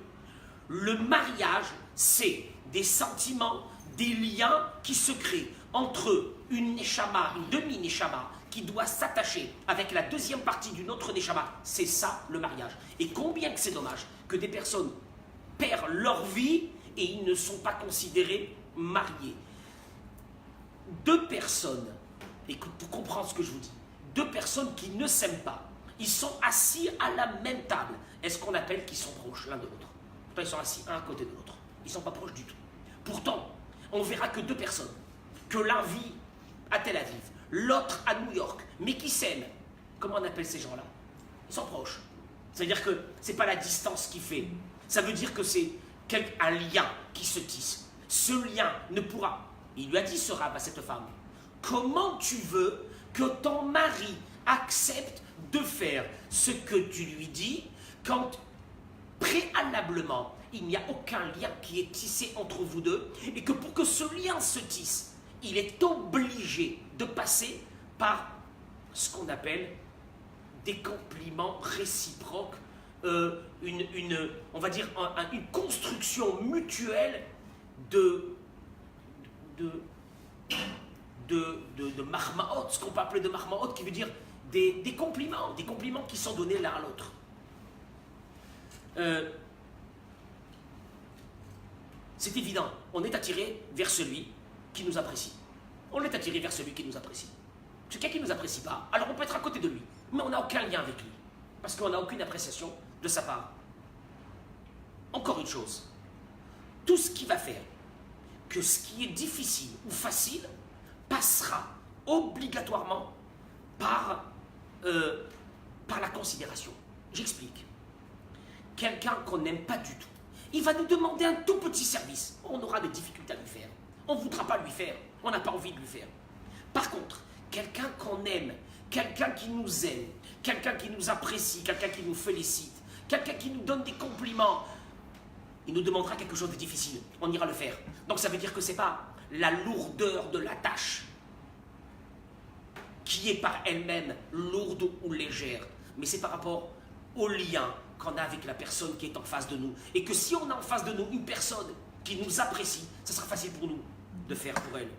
le mariage, c'est des sentiments, des liens qui se créent entre une neshama, une demi-neshama, qui doit s'attacher avec la deuxième partie d'une autre neshama. C'est ça le mariage. Et combien que c'est dommage que des personnes perdent leur vie et ils ne sont pas considérés mariés. 2 personnes, écoute, pour comprendre ce que je vous dis, 2 personnes qui ne s'aiment pas, ils sont assis à la même table. Est-ce qu'on appelle qu'ils sont proches l'un de l'autre? Pourtant, ils sont assis un à côté de l'autre. Ils ne sont pas proches du tout. Pourtant, on verra que 2 personnes, que l'un vit à Tel Aviv, l'autre à New York, mais qui s'aiment. Comment on appelle ces gens-là? Ils sont proches. C'est-à-dire que ce n'est pas la distance qui fait. Ça veut dire que c'est un lien qui se tisse. Ce lien ne pourra... Il lui a dit, ce Rav, à cette femme, comment tu veux que ton mari accepte de faire ce que tu lui dis quand préalablement il n'y a aucun lien qui est tissé entre vous deux et que pour que ce lien se tisse, il est obligé de passer par ce qu'on appelle des compliments réciproques, on va dire une construction mutuelle de mahmaot, ce qu'on peut appeler de mahmaot, qui veut dire des compliments qui sont donnés l'un à l'autre. C'est évident, on est attiré vers celui qui nous apprécie. On est attiré vers celui qui nous apprécie. Quelqu'un qui ne nous apprécie pas, alors on peut être à côté de lui, mais on n'a aucun lien avec lui, parce qu'on n'a aucune appréciation de sa part. Encore une chose, tout ce qui va faire que ce qui est difficile ou facile passera obligatoirement par la considération. J'explique. Quelqu'un qu'on n'aime pas du tout, il va nous demander un tout petit service. On aura des difficultés à lui faire. On ne voudra pas lui faire. On n'a pas envie de lui faire. Par contre, quelqu'un qu'on aime, quelqu'un qui nous aime, quelqu'un qui nous apprécie, quelqu'un qui nous félicite, quelqu'un qui nous donne des compliments, il nous demandera quelque chose de difficile. On ira le faire. Donc ça veut dire que ce n'est pas la lourdeur de la tâche qui est par elle-même lourde ou légère, mais c'est par rapport au lien qu'on a avec la personne qui est en face de nous. Et que si on a en face de nous une personne qui nous apprécie, ça sera facile pour nous de faire pour elle.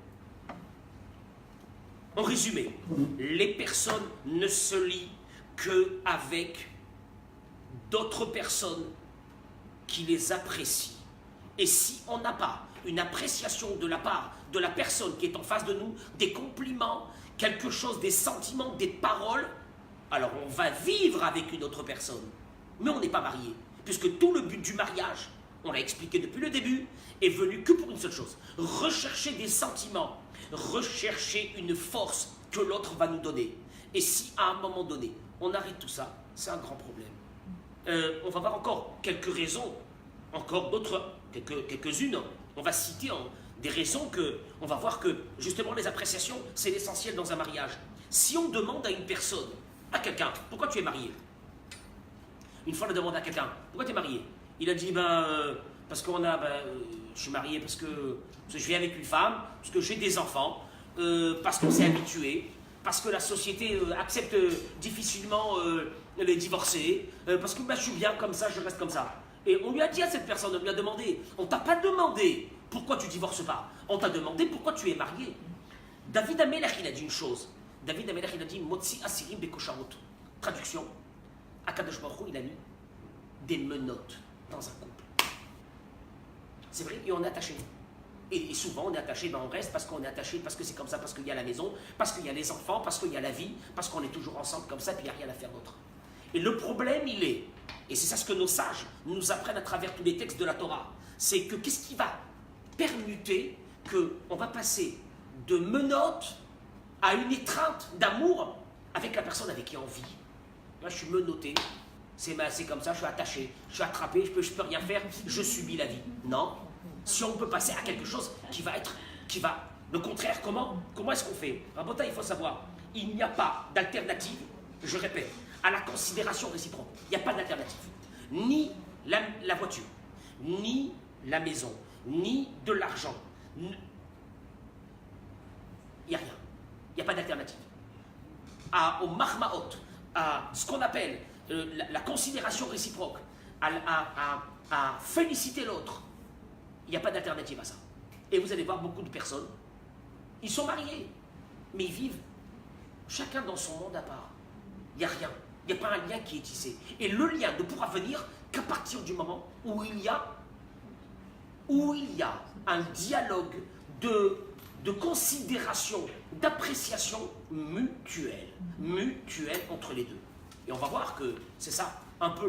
En résumé, les personnes ne se lient qu'avec d'autres personnes qui les apprécient. Et si on n'a pas une appréciation de la part de la personne qui est en face de nous, des compliments, quelque chose, des sentiments, des paroles, alors on va vivre avec une autre personne. Mais on n'est pas marié, puisque tout le but du mariage, on l'a expliqué depuis le début, est venu que pour une seule chose, rechercher des sentiments, rechercher une force que l'autre va nous donner. Et si à un moment donné, on arrête tout ça, c'est un grand problème. On va voir encore quelques raisons, encore d'autres, quelques-unes. On va citer des raisons que, on va voir que justement les appréciations, c'est l'essentiel dans un mariage. Si on demande à une personne, à quelqu'un, pourquoi tu es marié? Une fois on a demandé à quelqu'un, pourquoi tu es marié? Il a dit, parce qu'on a, je suis marié parce que je vis avec une femme, parce que j'ai des enfants, parce qu'on s'est habitué, parce que la société accepte difficilement les divorcés, parce que je suis bien comme ça, je reste comme ça. Et on lui a dit à cette personne, on lui a demandé, on t'a pas demandé pourquoi tu divorces pas, on t'a demandé pourquoi tu es marié. David Amelech, il a dit une chose. David Amelech, il a dit, Motzi Asirim Bekosharot. Traduction, Akadosh Baruch Hu, il a mis des menottes dans un couple. C'est vrai, et on est attaché. Et souvent, on est attaché, on reste parce qu'on est attaché, parce que c'est comme ça, parce qu'il y a la maison, parce qu'il y a les enfants, parce qu'il y a la vie, parce qu'on est toujours ensemble comme ça, puis il n'y a rien à faire d'autre. Et le problème, il est, et c'est ça ce que nos sages nous apprennent à travers tous les textes de la Torah, c'est que qu'est-ce qui va permuter qu'on va passer de menottes à une étreinte d'amour avec la personne avec qui on vit. Là, je suis menotté, c'est comme ça, je suis attaché, je suis attrapé, je peux rien faire, je subis la vie. Non. Si on peut passer à quelque chose qui va le contraire, comment est-ce qu'on fait? Rabota, il faut savoir, il n'y a pas d'alternative, je répète, à la considération réciproque. Il n'y a pas d'alternative. Ni la voiture, ni la maison, ni de l'argent. Il n'y a rien. Il n'y a pas d'alternative. Au mahmaot, à ce qu'on appelle la considération réciproque, à féliciter l'autre, il n'y a pas d'alternative à ça. Et vous allez voir beaucoup de personnes, ils sont mariés, mais ils vivent chacun dans son monde à part. Il n'y a rien. Il n'y a pas un lien qui est tissé. Et le lien ne pourra venir qu'à partir du moment où il y a un dialogue de considération, d'appréciation mutuelle entre les deux. Et on va voir que c'est ça un peu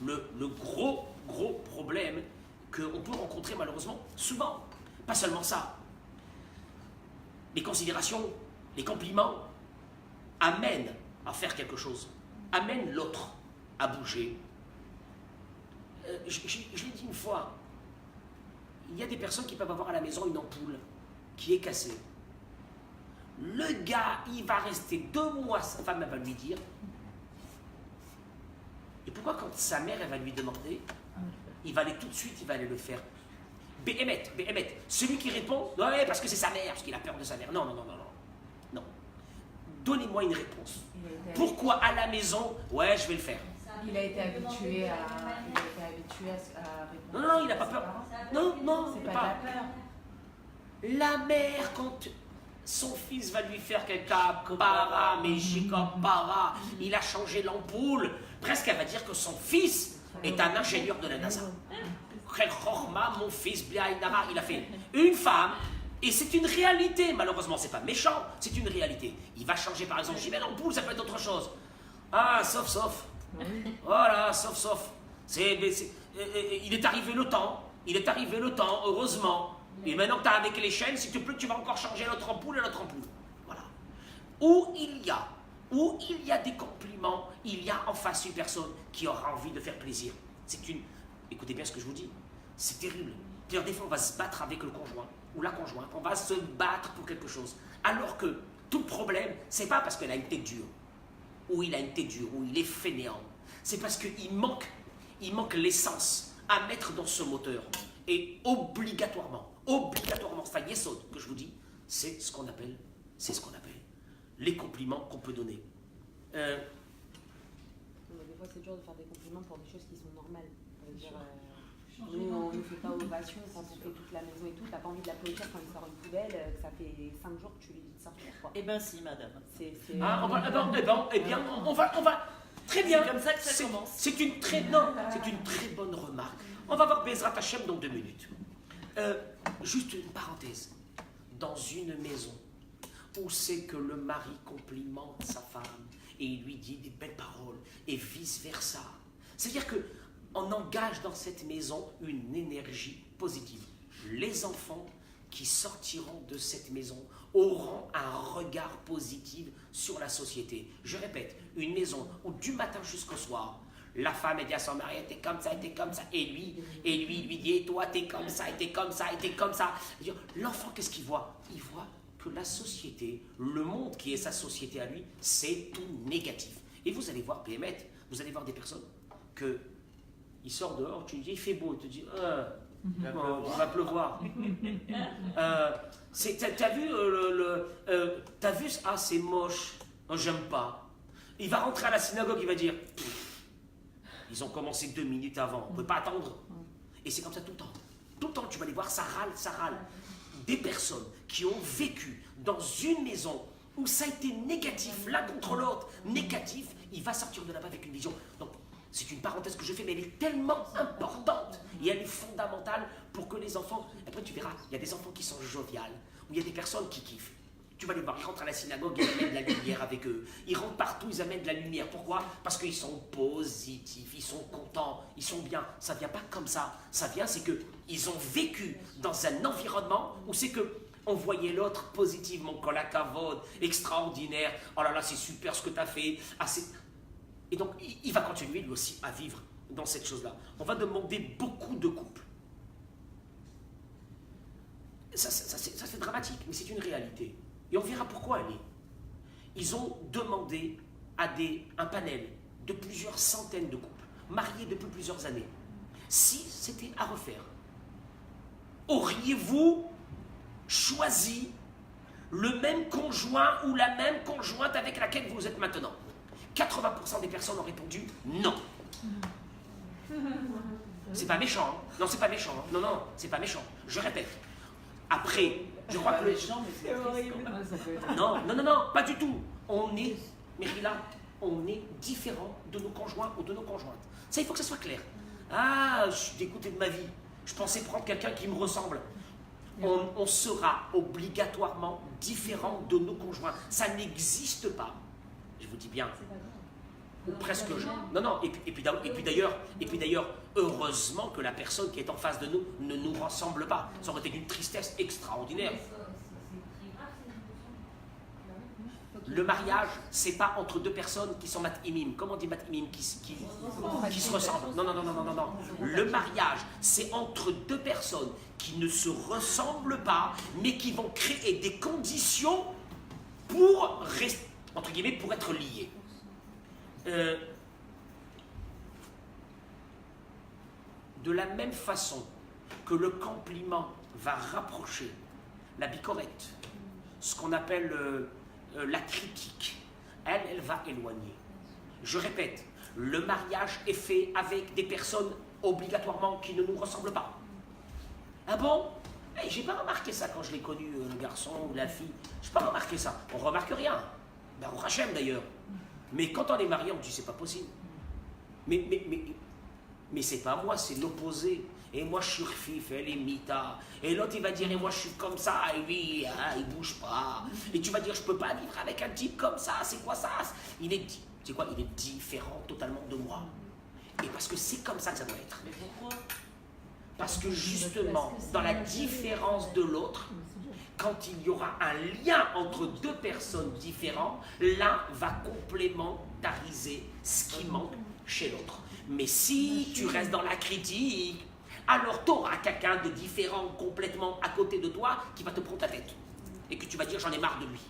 le gros problème qu'on peut rencontrer malheureusement souvent. Pas seulement ça. Les considérations, les compliments amènent à faire quelque chose, amènent l'autre à bouger. Je l'ai dit une fois, il y a des personnes qui peuvent avoir à la maison une ampoule qui est cassée. Le gars, il va rester 2 mois, sa femme elle va lui dire. Et pourquoi quand sa mère elle va lui demander, il va aller tout de suite, il va aller le faire. Béhémet, celui qui répond, ouais, parce que c'est sa mère, parce qu'il a peur de sa mère. Non. Donnez-moi une réponse. Pourquoi à la maison, ouais, je vais le faire. Il a été habitué à répondre. Non, il n'a pas peur. Non, c'est pas de la peur. La mère, quand son fils va lui faire quelqu'un, para, il a changé l'ampoule, presque elle va dire que son fils est un ingénieur de la NASA. Mon fils, il a fait une femme, et c'est une réalité, malheureusement, c'est pas méchant, c'est une réalité. Il va changer, par exemple, j'y mets l'ampoule, ça peut être autre chose. Ah, sauf. Voilà, sauf. Il est arrivé le temps, heureusement. Et maintenant que tu as avec les chaînes, s'il te plaît, tu vas encore changer l'autre ampoule. Voilà. Où il y a des compliments, il y a en face une personne qui aura envie de faire plaisir. Écoutez bien ce que je vous dis, c'est terrible. D'ailleurs, des fois, on va se battre avec le conjoint ou la conjointe, on va se battre pour quelque chose. Alors que tout le problème, c'est pas parce qu'elle a une tête dure, ou il a une tête dure, ou il est fainéant. C'est parce qu'il manque l'essence à mettre dans ce moteur. Et obligatoirement, enfin yesod, que je vous dis, c'est ce qu'on appelle les compliments qu'on peut donner. Des fois, c'est dur de faire des compliments pour des choses qui sont normales. Nous, on ne fait pas ovation quand on fait toute la maison et tout. T'as pas envie de l'applaudir quand il sort une poubelle, que ça fait 5 jours que tu lui dis de sortir. Quoi. Eh ben si, madame. On va très bien. C'est comme ça que ça commence. C'est une très bonne remarque. On va voir Bezrat Hashem dans 2 minutes. Juste une parenthèse. Dans une maison où c'est que le mari complimente sa femme et il lui dit des belles paroles et vice-versa. C'est-à-dire qu'on engage dans cette maison une énergie positive. Les enfants qui sortiront de cette maison auront un regard positif sur la société. Je répète, une maison où du matin jusqu'au soir, la femme dit à son mari, t'es comme ça, et lui, il lui dit, et toi, t'es comme ça, et t'es comme ça. L'enfant, qu'est-ce qu'il voit? Il voit que la société, le monde qui est sa société à lui, c'est tout négatif. Et vous allez voir PMet, vous allez voir des personnes que il sort dehors, tu lui dis il fait beau, il te dit il va pleuvoir. T'as vu, ah c'est moche, oh, j'aime pas. Il va rentrer à la synagogue, il va dire ils ont commencé 2 minutes avant, on ne peut pas attendre. Et c'est comme ça tout le temps. Tout le temps, tu vas les voir, ça râle, ça râle. Des personnes qui ont vécu dans une maison où ça a été négatif, l'un contre l'autre, négatif, il va sortir de là-bas avec une vision. Donc, c'est une parenthèse que je fais, mais elle est tellement importante et elle est fondamentale pour que les enfants... Après, tu verras, il y a des enfants qui sont joviales, où il y a des personnes qui kiffent. Tu vas les voir, ils rentrent à la synagogue, ils amènent de la lumière avec eux. Ils rentrent partout, ils amènent de la lumière. Pourquoi? Parce qu'ils sont positifs, ils sont contents, ils sont bien. Ça ne vient pas comme ça. Ça vient, c'est qu'ils ont vécu dans un environnement où c'est que on voyait l'autre positivement, comme la cavode, extraordinaire. Oh là là, c'est super ce que tu as fait. Ah, et donc, il va continuer lui aussi à vivre dans cette chose-là. On va demander beaucoup de couples. Ça c'est dramatique, mais c'est une réalité. Et on verra pourquoi elle est. Ils ont demandé à un panel de plusieurs centaines de couples, mariés depuis plusieurs années, si c'était à refaire, auriez-vous choisi le même conjoint ou la même conjointe avec laquelle vous êtes maintenant? 80% des personnes ont répondu non. C'est pas méchant, hein? Non, c'est pas méchant, hein? Non, c'est pas méchant. Je répète. Après, je crois que Non, pas du tout. On est différent de nos conjoints ou de nos conjointes. Ça, il faut que ça soit clair. Ah, je suis dégoûté de ma vie. Je pensais prendre quelqu'un qui me ressemble. On sera obligatoirement différent de nos conjoints. Ça n'existe pas. Je vous dis bien. Ou presque. Non. Et puis d'ailleurs, heureusement que la personne qui est en face de nous ne nous ressemble pas. Ça aurait été d'une tristesse extraordinaire. Le mariage, c'est pas entre deux personnes qui sont matimim. Comment on dit matimim qui se ressemblent. Non. Le mariage, c'est entre deux personnes qui ne se ressemblent pas, mais qui vont créer des conditions pour rester, entre guillemets, pour être liées. De la même façon que le compliment va rapprocher la bicorette, ce qu'on appelle la critique, elle va éloigner. Je répète, le mariage est fait avec des personnes obligatoirement qui ne nous ressemblent pas. Ah bon? Hey, j'ai pas remarqué ça quand je l'ai connu, le garçon ou la fille. J'ai pas remarqué ça. On remarque rien. Ben, au Hachem d'ailleurs. Mais quand on est marié, on dit c'est pas possible. Mais c'est pas moi, c'est l'opposé. Et moi je suis rfif, elle est mita. Et l'autre il va dire et moi je suis comme ça, et lui il bouge pas. Et tu vas dire je peux pas vivre avec un type comme ça, c'est quoi ça? Il est différent totalement de moi. Et parce que c'est comme ça que ça doit être. Mais pourquoi? Parce que justement, dans la différence de l'autre, quand il y aura un lien entre deux personnes différentes, l'un va complémentariser ce qui manque chez l'autre. Mais si tu restes dans la critique, alors tu auras quelqu'un de différent complètement à côté de toi qui va te prendre ta tête. Et que tu vas dire j'en ai marre de lui.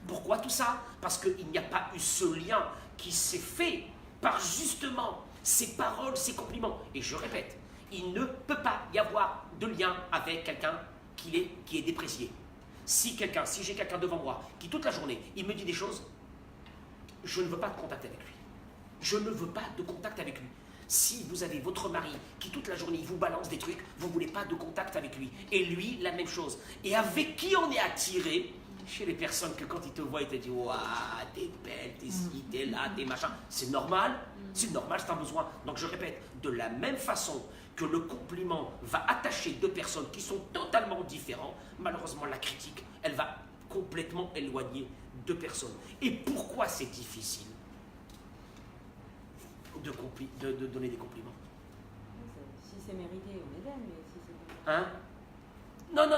Pourquoi tout ça? Parce qu'il n'y a pas eu ce lien qui s'est fait par justement ces paroles, ces compliments. Et je répète, il ne peut pas y avoir de lien avec quelqu'un qui est déprécié. Si j'ai quelqu'un devant moi qui toute la journée, il me dit des choses, je ne veux pas de contact avec lui. Je ne veux pas de contact avec lui. Si vous avez votre mari qui toute la journée il vous balance des trucs, vous ne voulez pas de contact avec lui. Et lui, la même chose. Et avec qui on est attiré? Chez les personnes que quand ils te voient, ils te disent « Waouh, t'es belle, t'es ci, t'es là, t'es machin ». C'est normal, c'est un besoin. Donc je répète, de la même façon que le compliment va attacher deux personnes qui sont totalement différentes, malheureusement la critique, elle va complètement éloigner deux personnes. Et pourquoi c'est difficile de donner des compliments? Si c'est mérité, on est bien, mais si c'est pas... Hein? Non,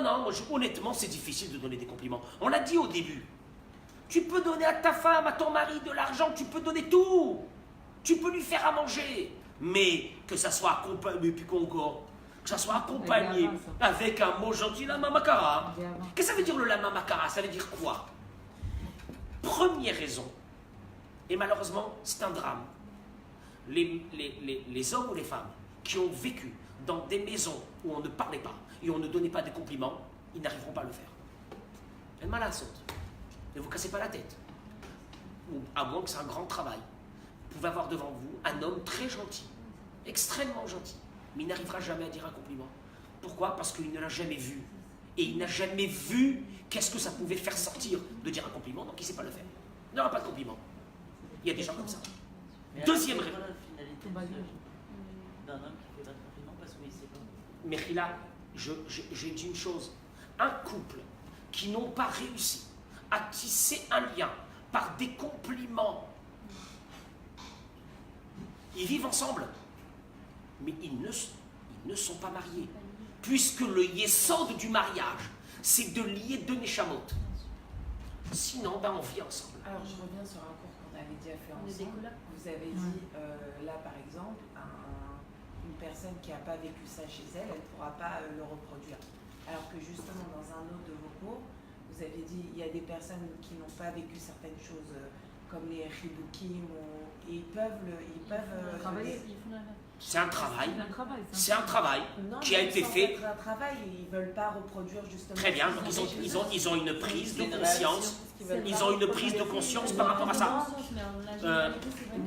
honnêtement, c'est difficile de donner des compliments. On l'a dit au début. Tu peux donner à ta femme, à ton mari de l'argent, tu peux donner tout. Tu peux lui faire à manger. Mais que ça soit accompagné, mais puis quoi encore? que ça soit accompagné avec un mot gentil, lama makara. Qu'est-ce que ça veut dire le lama makara? Ça veut dire quoi? Première raison, et malheureusement c'est un drame, les hommes ou les femmes qui ont vécu dans des maisons où on ne parlait pas et on ne donnait pas de compliments, ils n'arriveront pas à le faire. Elle m'a la saute. Ne vous cassez pas la tête. Ou à moins que c'est un grand travail. Vous pouvez avoir devant vous un homme très gentil, extrêmement gentil, mais il n'arrivera jamais à dire un compliment. Pourquoi? Parce qu'il ne l'a jamais vu. Et il n'a jamais vu qu'est-ce que ça pouvait faire sortir de dire un compliment, donc il ne sait pas le faire. Il n'aura pas de compliment. Il y a des gens comme ça. Deuxième raison. La finalité d'un homme qui fait pas de compliment parce qu'il ne sait pas. Mais là, j'ai dit une chose. Un couple qui n'ont pas réussi à tisser un lien par des compliments, ils vivent ensemble, mais ils ne sont pas mariés. Puisque le yesod du mariage, c'est de lier deux neshamot. Sinon, ben, on vit ensemble. Alors, je reviens sur un cours qu'on avait déjà fait ensemble. Vous avez dit, là, par exemple, une personne qui n'a pas vécu ça chez elle, elle ne pourra pas le reproduire. Alors que justement, dans un autre de vos cours, vous avez dit, il y a des personnes qui n'ont pas vécu certaines choses, comme les chibukim, et ils peuvent Travailler. C'est un travail. C'est un C'est travail Non, qui a été sans fait. être un travail, ils ne veulent pas reproduire justement. Très bien, ce donc qu'ils ont vécu. ils ont une prise de Une conscience. Ils ont une prise de conscience par rapport à ça.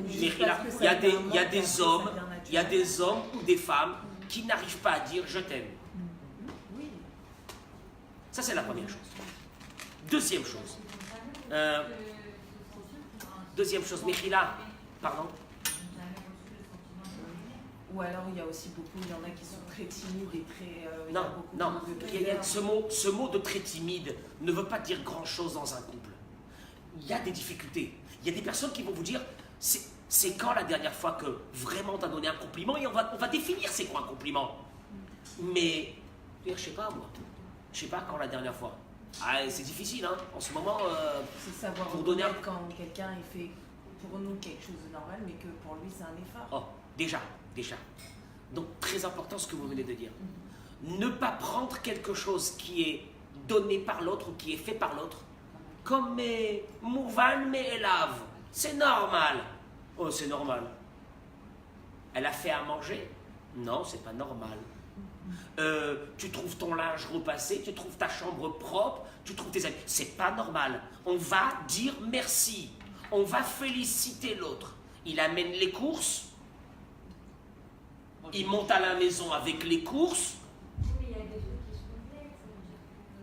Il y a des hommes ou des femmes qui n'arrivent pas à dire je t'aime. Oui. Ça, c'est la première chose. Deuxième chose. Mechila, pardon. Ou alors il y a aussi beaucoup, il y en a qui sont très timides et très. Il y Non, a beaucoup non. de Ce mot de très timide ne veut pas dire grand-chose dans un couple. Il y a des difficultés. Il y a des personnes qui vont vous dire, c'est quand la dernière fois que vraiment tu as donné un compliment, et on va définir c'est quoi un compliment. Mais, je sais pas moi. Je sais pas quand la dernière fois. Ah, c'est difficile, hein. En ce moment, C'est savoir pour donner reconnaître quand quelqu'un il fait pour nous quelque chose de normal, mais que pour lui c'est un effort. oh, déjà. Donc, très important ce que vous venez de dire. Ne pas prendre quelque chose qui est donné par l'autre ou qui est fait par l'autre comme mouvan mais élave. C'est normal. Oh, c'est normal. Elle a fait à manger? Non, c'est pas normal. Tu trouves ton linge repassé, tu trouves ta chambre propre, tu trouves tes amis. C'est pas normal. On va dire merci. On va féliciter l'autre. Il amène les courses. Il monte à la maison avec les courses.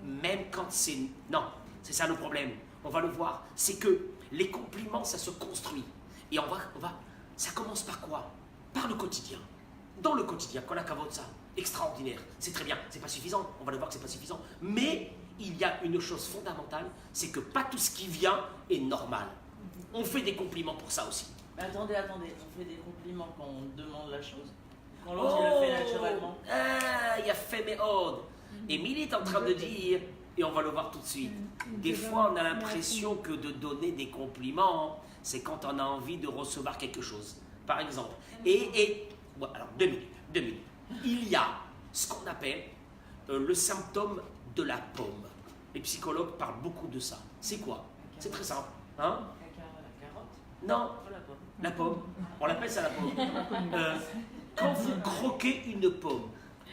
Même quand c'est... Non, c'est ça le problème. On va le voir. C'est que les compliments, ça se construit. Et ça commence par quoi? Par le quotidien. Dans le quotidien, quand la cavote, ça, extraordinaire. C'est très bien. C'est pas suffisant. On va le voir que c'est pas suffisant. Mais il y a une chose fondamentale, c'est que pas tout ce qui vient est normal. On fait des compliments pour ça aussi. Mais attendez, on fait des compliments quand on demande la chose. Quand l'autre il le fait naturellement. Ah, il y a fait mes ordres. Émilie est en train de dire, et on va le voir tout de suite, des fois on a l'impression que de donner des compliments, c'est quand on a envie de recevoir quelque chose. Par exemple. Bon, alors, 2 minutes. Il y a ce qu'on appelle le symptôme de la pomme. Les psychologues parlent beaucoup de ça. C'est quoi? C'est très simple. Hein? La carotte? Non, Pas la pomme. la pomme. On l'appelle ça la pomme. Quand vous croquez une pomme,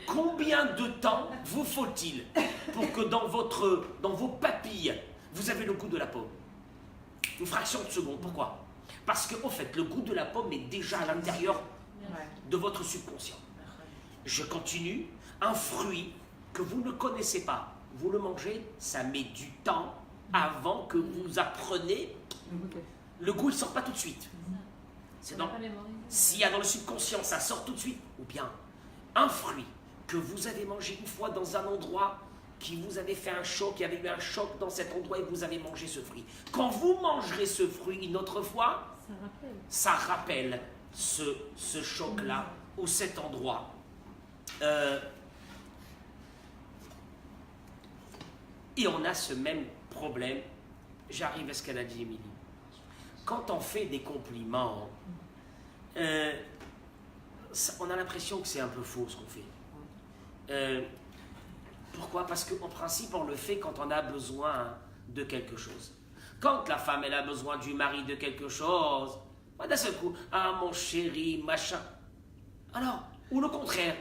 combien de temps vous faut-il pour que dans vos papilles, vous avez le goût de la pomme? Une fraction de seconde. Pourquoi? Parce qu'au fait, le goût de la pomme est déjà à l'intérieur de votre subconscient. Je continue. Un fruit que vous ne connaissez pas, vous le mangez, ça met du temps avant que vous appreniez. Le goût, il ne sort pas tout de suite. S'il y a dans le subconscient, ça sort tout de suite. Ou bien, un fruit que vous avez mangé une fois dans un endroit qui vous avait fait un choc, il y avait eu un choc dans cet endroit et vous avez mangé ce fruit. Quand vous mangerez ce fruit une autre fois, ça rappelle ce choc-là ou cet endroit. Et on a ce même problème. J'arrive à ce qu'elle a dit, Émilie. Quand on fait des compliments, on a l'impression que c'est un peu faux ce qu'on fait. Pourquoi? Parce qu'en principe, on le fait quand on a besoin de quelque chose. Quand la femme, elle a besoin du mari de quelque chose, d'un seul coup, ah mon chéri, machin. Alors, ou le contraire,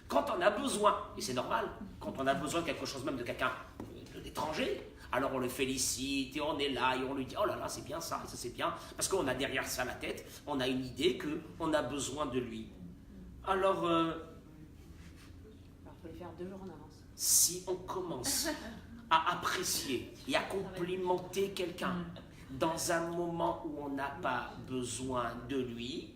quand on a besoin, et c'est normal, quand on a besoin de quelque chose, même de quelqu'un d'étranger, alors on le félicite et on est là et on lui dit oh là là c'est bien ça c'est bien, parce qu'on a derrière ça la tête, on a une idée qu'on a besoin de lui. Alors, Alors, faut les faire 2 jours en avance. si on commence à apprécier et à complimenter quelqu'un dans un moment où on n'a pas besoin de lui,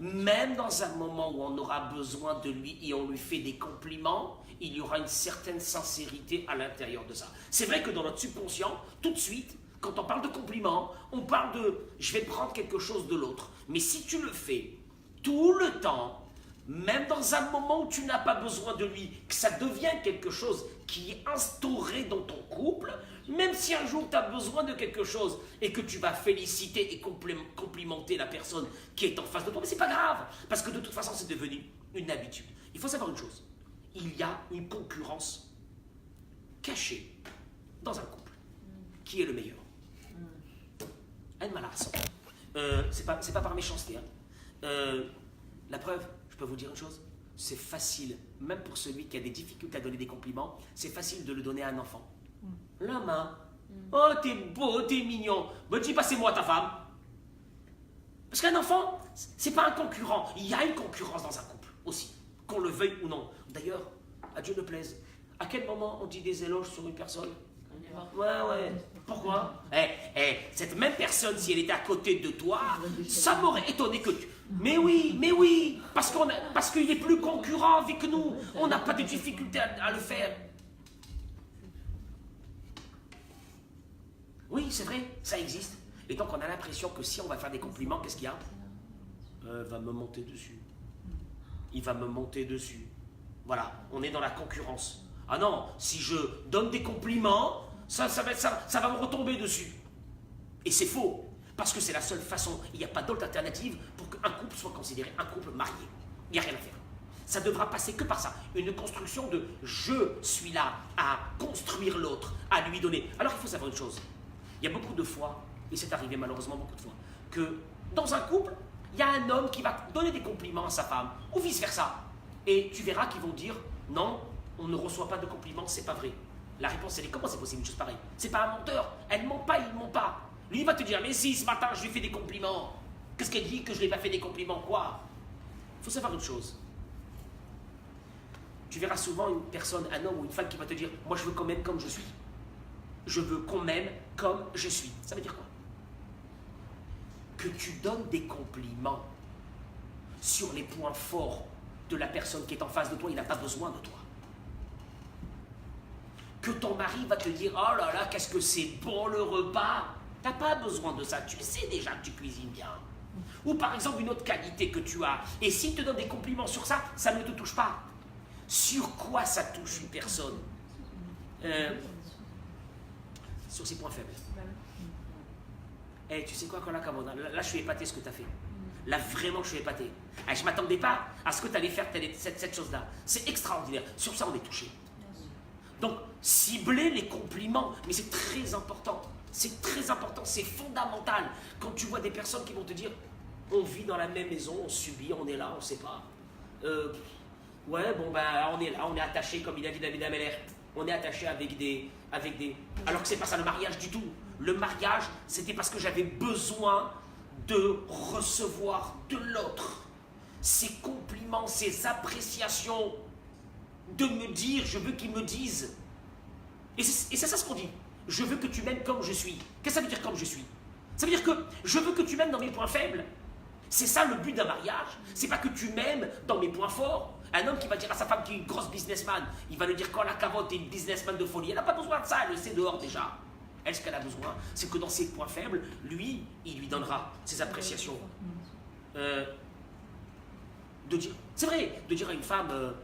même dans un moment où on aura besoin de lui et on lui fait des compliments, il y aura une certaine sincérité à l'intérieur de ça. C'est vrai que dans notre subconscient, tout de suite, quand on parle de compliments, on parle de « je vais prendre quelque chose de l'autre ». Mais si tu le fais tout le temps, même dans un moment où tu n'as pas besoin de lui, que ça devient quelque chose qui est instauré dans ton couple, même si un jour tu as besoin de quelque chose et que tu vas féliciter et complimenter la personne qui est en face de toi, mais c'est pas grave, parce que de toute façon c'est devenu une habitude. Il faut savoir une chose, il y a une concurrence cachée dans un couple. Qui est le meilleur? C'est pas par méchanceté. La preuve, je peux vous dire une chose, c'est facile, même pour celui qui a des difficultés à donner des compliments, c'est facile de le donner à un enfant. La main. Oh, t'es beau, t'es mignon. Me dis pas c'est moi ta femme. Parce qu'un enfant, c'est pas un concurrent. Il y a une concurrence dans un couple aussi, qu'on le veuille ou non. D'ailleurs, à Dieu ne plaise, à quel moment on dit des éloges sur une personne? Ouais. Pourquoi? Cette même personne, si elle était à côté de toi, ça m'aurait étonné que tu... Mais oui, parce qu'il est plus concurrent avec nous. On n'a pas de difficulté à le faire. Oui, c'est vrai, ça existe. Et donc on a l'impression que si on va faire des compliments, qu'est-ce qu'il y a? Va me monter dessus. Il va me monter dessus. Voilà, on est dans la concurrence. Ah non, si je donne des compliments, ça va me retomber dessus. Et c'est faux, parce que c'est la seule façon. Il n'y a pas d'autre alternative pour qu'un couple soit considéré un couple marié. Il n'y a rien à faire. Ça devra passer que par ça. Une construction de je suis là à construire l'autre, à lui donner. Alors il faut savoir une chose. Il y a beaucoup de fois, et c'est arrivé malheureusement beaucoup de fois, que dans un couple, il y a un homme qui va donner des compliments à sa femme, ou vice-versa. Et tu verras qu'ils vont dire, non, on ne reçoit pas de compliments, c'est pas vrai. La réponse, elle est, comment c'est possible une chose pareille? C'est pas un menteur, elle ne ment pas, il ne ment pas. Lui, il va te dire, mais si, ce matin, je lui ai fait des compliments. Qu'est-ce qu'elle dit que je ne lui ai pas fait des compliments? Quoi? Il faut savoir une chose. Tu verras souvent une personne, un homme ou une femme qui va te dire, moi je veux qu'on m'aime comme je suis. Je veux qu'on m'aime comme je suis. Ça veut dire quoi? Que tu donnes des compliments sur les points forts de la personne qui est en face de toi, il n'a pas besoin de toi. Que ton mari va te dire, oh là là, qu'est-ce que c'est bon le repas. Tu n'as pas besoin de ça, tu sais déjà que tu cuisines bien. Ou par exemple une autre qualité que tu as, et s'il te donne des compliments sur ça, ça ne te touche pas. Sur quoi ça touche une personne? Sur ses points faibles. Tu sais quoi, là je suis épaté ce que tu as fait. Là vraiment je suis épaté. Je ne m'attendais pas à ce que tu allais faire cette chose-là. C'est extraordinaire. Sur ça on est touché. Donc cibler les compliments, mais c'est très important. C'est très important, c'est fondamental. Quand tu vois des personnes qui vont te dire, on vit dans la même maison, on subit, on est là, on ne sait pas. Ouais, bon ben on est là, on est attaché, comme il a dit David Ameller. On est attaché avec des... Alors que c'est pas ça le mariage du tout. Le mariage, c'était parce que j'avais besoin de recevoir de l'autre ces compliments, ces appréciations, de me dire, je veux qu'ils me disent. Et c'est ça ce qu'on dit. Je veux que tu m'aimes comme je suis. Qu'est-ce que ça veut dire comme je suis? Ça veut dire que je veux que tu m'aimes dans mes points faibles. C'est ça le but d'un mariage. C'est pas que tu m'aimes dans mes points forts. Un homme qui va dire à sa femme qui est une grosse businessman, il va lui dire quand la cavote est une businessman de folie, elle n'a pas besoin de ça, elle le sait dehors déjà. Elle, ce qu'elle a besoin, c'est que dans ses points faibles, lui, il lui donnera ses appréciations. C'est vrai, de dire à une femme,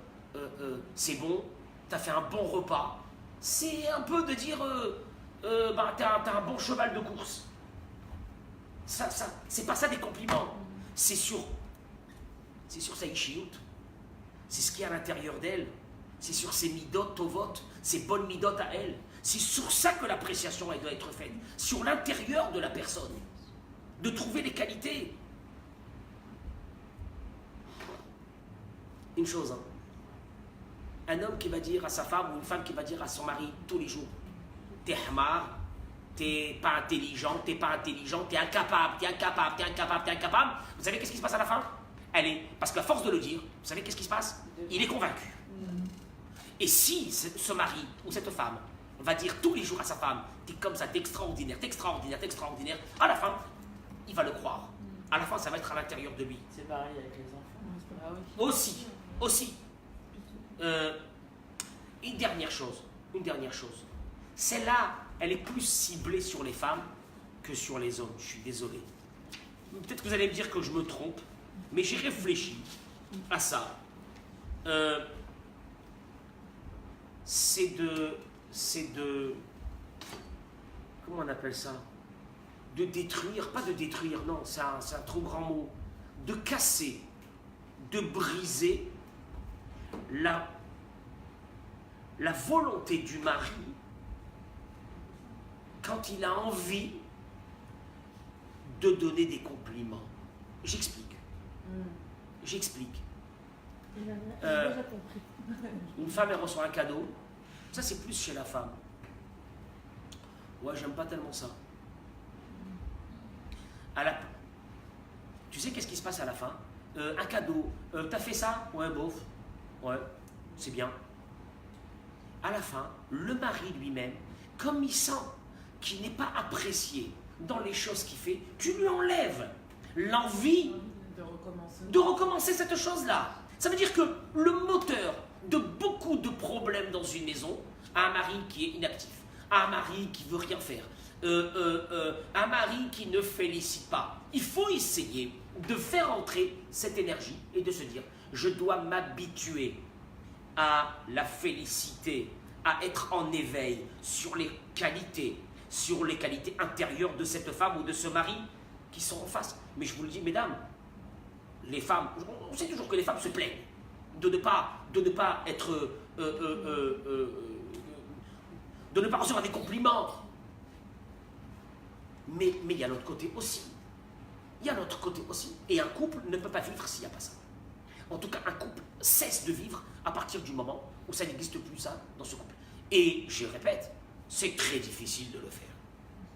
c'est bon, t'as fait un bon repas, c'est un peu de dire, t'as un bon cheval de course. Ça, c'est pas ça des compliments. C'est sur sa ichiout. C'est ce qui est à l'intérieur d'elle. C'est sur ses midot tovot, ses bonnes midot à elle. C'est sur ça que l'appréciation elle doit être faite. Sur l'intérieur de la personne. De trouver les qualités. Une chose, hein. Un homme qui va dire à sa femme ou une femme qui va dire à son mari tous les jours, t'es hamar, t'es pas intelligent, t'es incapable, vous savez qu'est-ce qui se passe à la fin? Parce qu'à force de le dire, vous savez qu'est-ce qui se passe? Il est convaincu. Et si ce mari ou cette femme va dire tous les jours à sa femme, t'es comme ça, t'es extraordinaire, à la fin, il va le croire. À la fin, ça va être à l'intérieur de lui. C'est pareil avec les enfants. Ah oui. Aussi. Une dernière chose. Celle-là, elle est plus ciblée sur les femmes que sur les hommes. Je suis désolé. Peut-être que vous allez me dire que je me trompe, mais j'ai réfléchi à ça. C'est de... Comment on appelle ça? De détruire, pas de détruire, non, c'est un trop grand mot. De casser, de briser la volonté du mari quand il a envie de donner des compliments. J'explique. Une femme, elle reçoit un cadeau. Ça, c'est plus chez la femme. Ouais, j'aime pas tellement ça. Tu sais qu'est-ce qui se passe à la fin? Un cadeau. T'as fait ça? Ouais, bof. Ouais, c'est bien. À la fin, le mari lui-même, comme il sent qu'il n'est pas apprécié dans les choses qu'il fait, tu lui enlèves l'envie de recommencer cette chose-là. Ça veut dire que le moteur de beaucoup de problèmes dans une maison, un mari qui est inactif, un mari qui veut rien faire, un mari qui ne félicite pas. Il faut essayer de faire entrer cette énergie et de se dire, je dois m'habituer à la féliciter, à être en éveil sur les qualités intérieures de cette femme ou de ce mari qui sont en face. Mais je vous le dis, mesdames, les femmes, on sait toujours que les femmes se plaignent de ne pas être, de ne pas recevoir des compliments. Mais il y a l'autre côté aussi. Et un couple ne peut pas vivre s'il n'y a pas ça. En tout cas, un couple cesse de vivre à partir du moment où ça n'existe plus ça dans ce couple. Et je répète, c'est très difficile de le faire.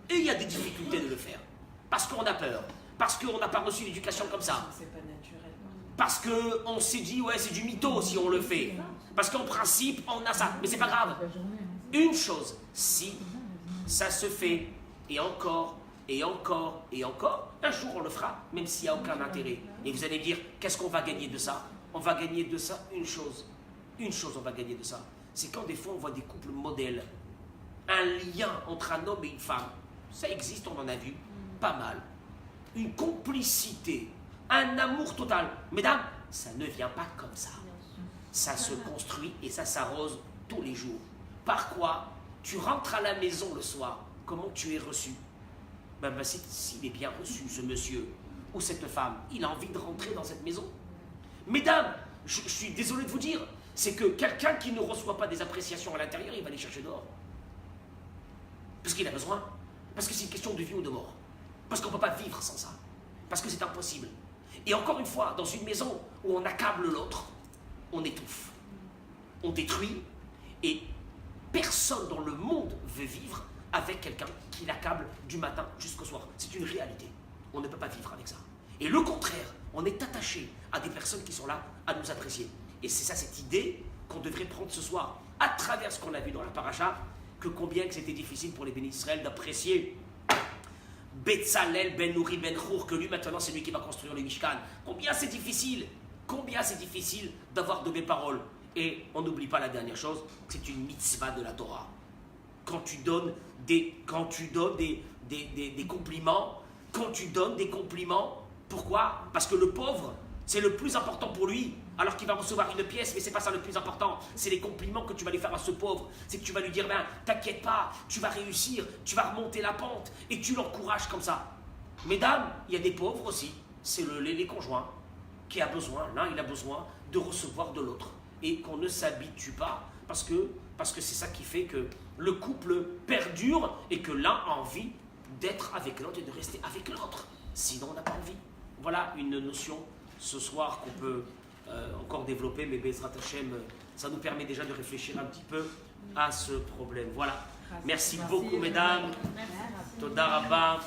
Et il y a des difficultés de le faire. Parce qu'on a peur. Parce qu'on n'a pas reçu l'éducation comme ça. C'est pas naturel. Parce qu'on s'est dit, ouais, c'est du mytho si on le fait. Parce qu'en principe, on a ça. Mais c'est pas grave. Une chose, si ça se fait, et encore, un jour on le fera, même s'il n'y a aucun intérêt. Et vous allez me dire, qu'est-ce qu'on va gagner de ça? On va gagner de ça une chose. Une chose on va gagner de ça. C'est quand des fois on voit des couples modèles. Un lien entre un homme et une femme. Ça existe, on en a vu pas mal. Une complicité, un amour total. Mesdames, ça ne vient pas comme ça. Ça se construit et ça s'arrose tous les jours. Par quoi? Tu rentres à la maison le soir. Comment tu es reçu? S'il est bien reçu, ce monsieur ou cette femme, il a envie de rentrer dans cette maison. Mesdames, je suis désolé de vous dire, c'est que quelqu'un qui ne reçoit pas des appréciations à l'intérieur, il va les chercher dehors. Parce qu'il a besoin. Parce que c'est une question de vie ou de mort. Parce qu'on ne peut pas vivre sans ça. Parce que c'est impossible. Et encore une fois, dans une maison où on accable l'autre, on étouffe. On détruit. Et personne dans le monde veut vivre avec quelqu'un qui l'accable du matin jusqu'au soir. C'est une réalité. On ne peut pas vivre avec ça. Et le contraire, on est attaché à des personnes qui sont là à nous apprécier. Et c'est ça cette idée qu'on devrait prendre ce soir, à travers ce qu'on a vu dans la paracha, que combien que c'était difficile pour les bénis d'Israël d'apprécier Betzalel ben Nouri ben Chour, que lui maintenant c'est lui qui va construire le Mishkan. Combien c'est difficile d'avoir de belles paroles. Et on n'oublie pas la dernière chose, c'est une mitzvah de la Torah. Quand tu donnes des compliments, pourquoi? Parce que le pauvre, c'est le plus important pour lui, alors qu'il va recevoir une pièce, mais c'est pas ça le plus important. C'est les compliments que tu vas lui faire à ce pauvre. C'est que tu vas lui dire, t'inquiète pas, tu vas réussir, tu vas remonter la pente, et tu l'encourages comme ça. Mesdames, il y a des pauvres aussi, c'est les conjoints qui a besoin, l'un il a besoin de recevoir de l'autre. et qu'on ne s'habitue pas, parce que c'est ça qui fait que le couple perdure et que l'un a envie d'être avec l'autre et de rester avec l'autre. Sinon, on n'a pas envie. Voilà une notion ce soir qu'on peut encore développer, mais Bezrat Hashem, ça nous permet déjà de réfléchir un petit peu à ce problème. Voilà. Merci beaucoup, mesdames. Merci. Toda Rabba.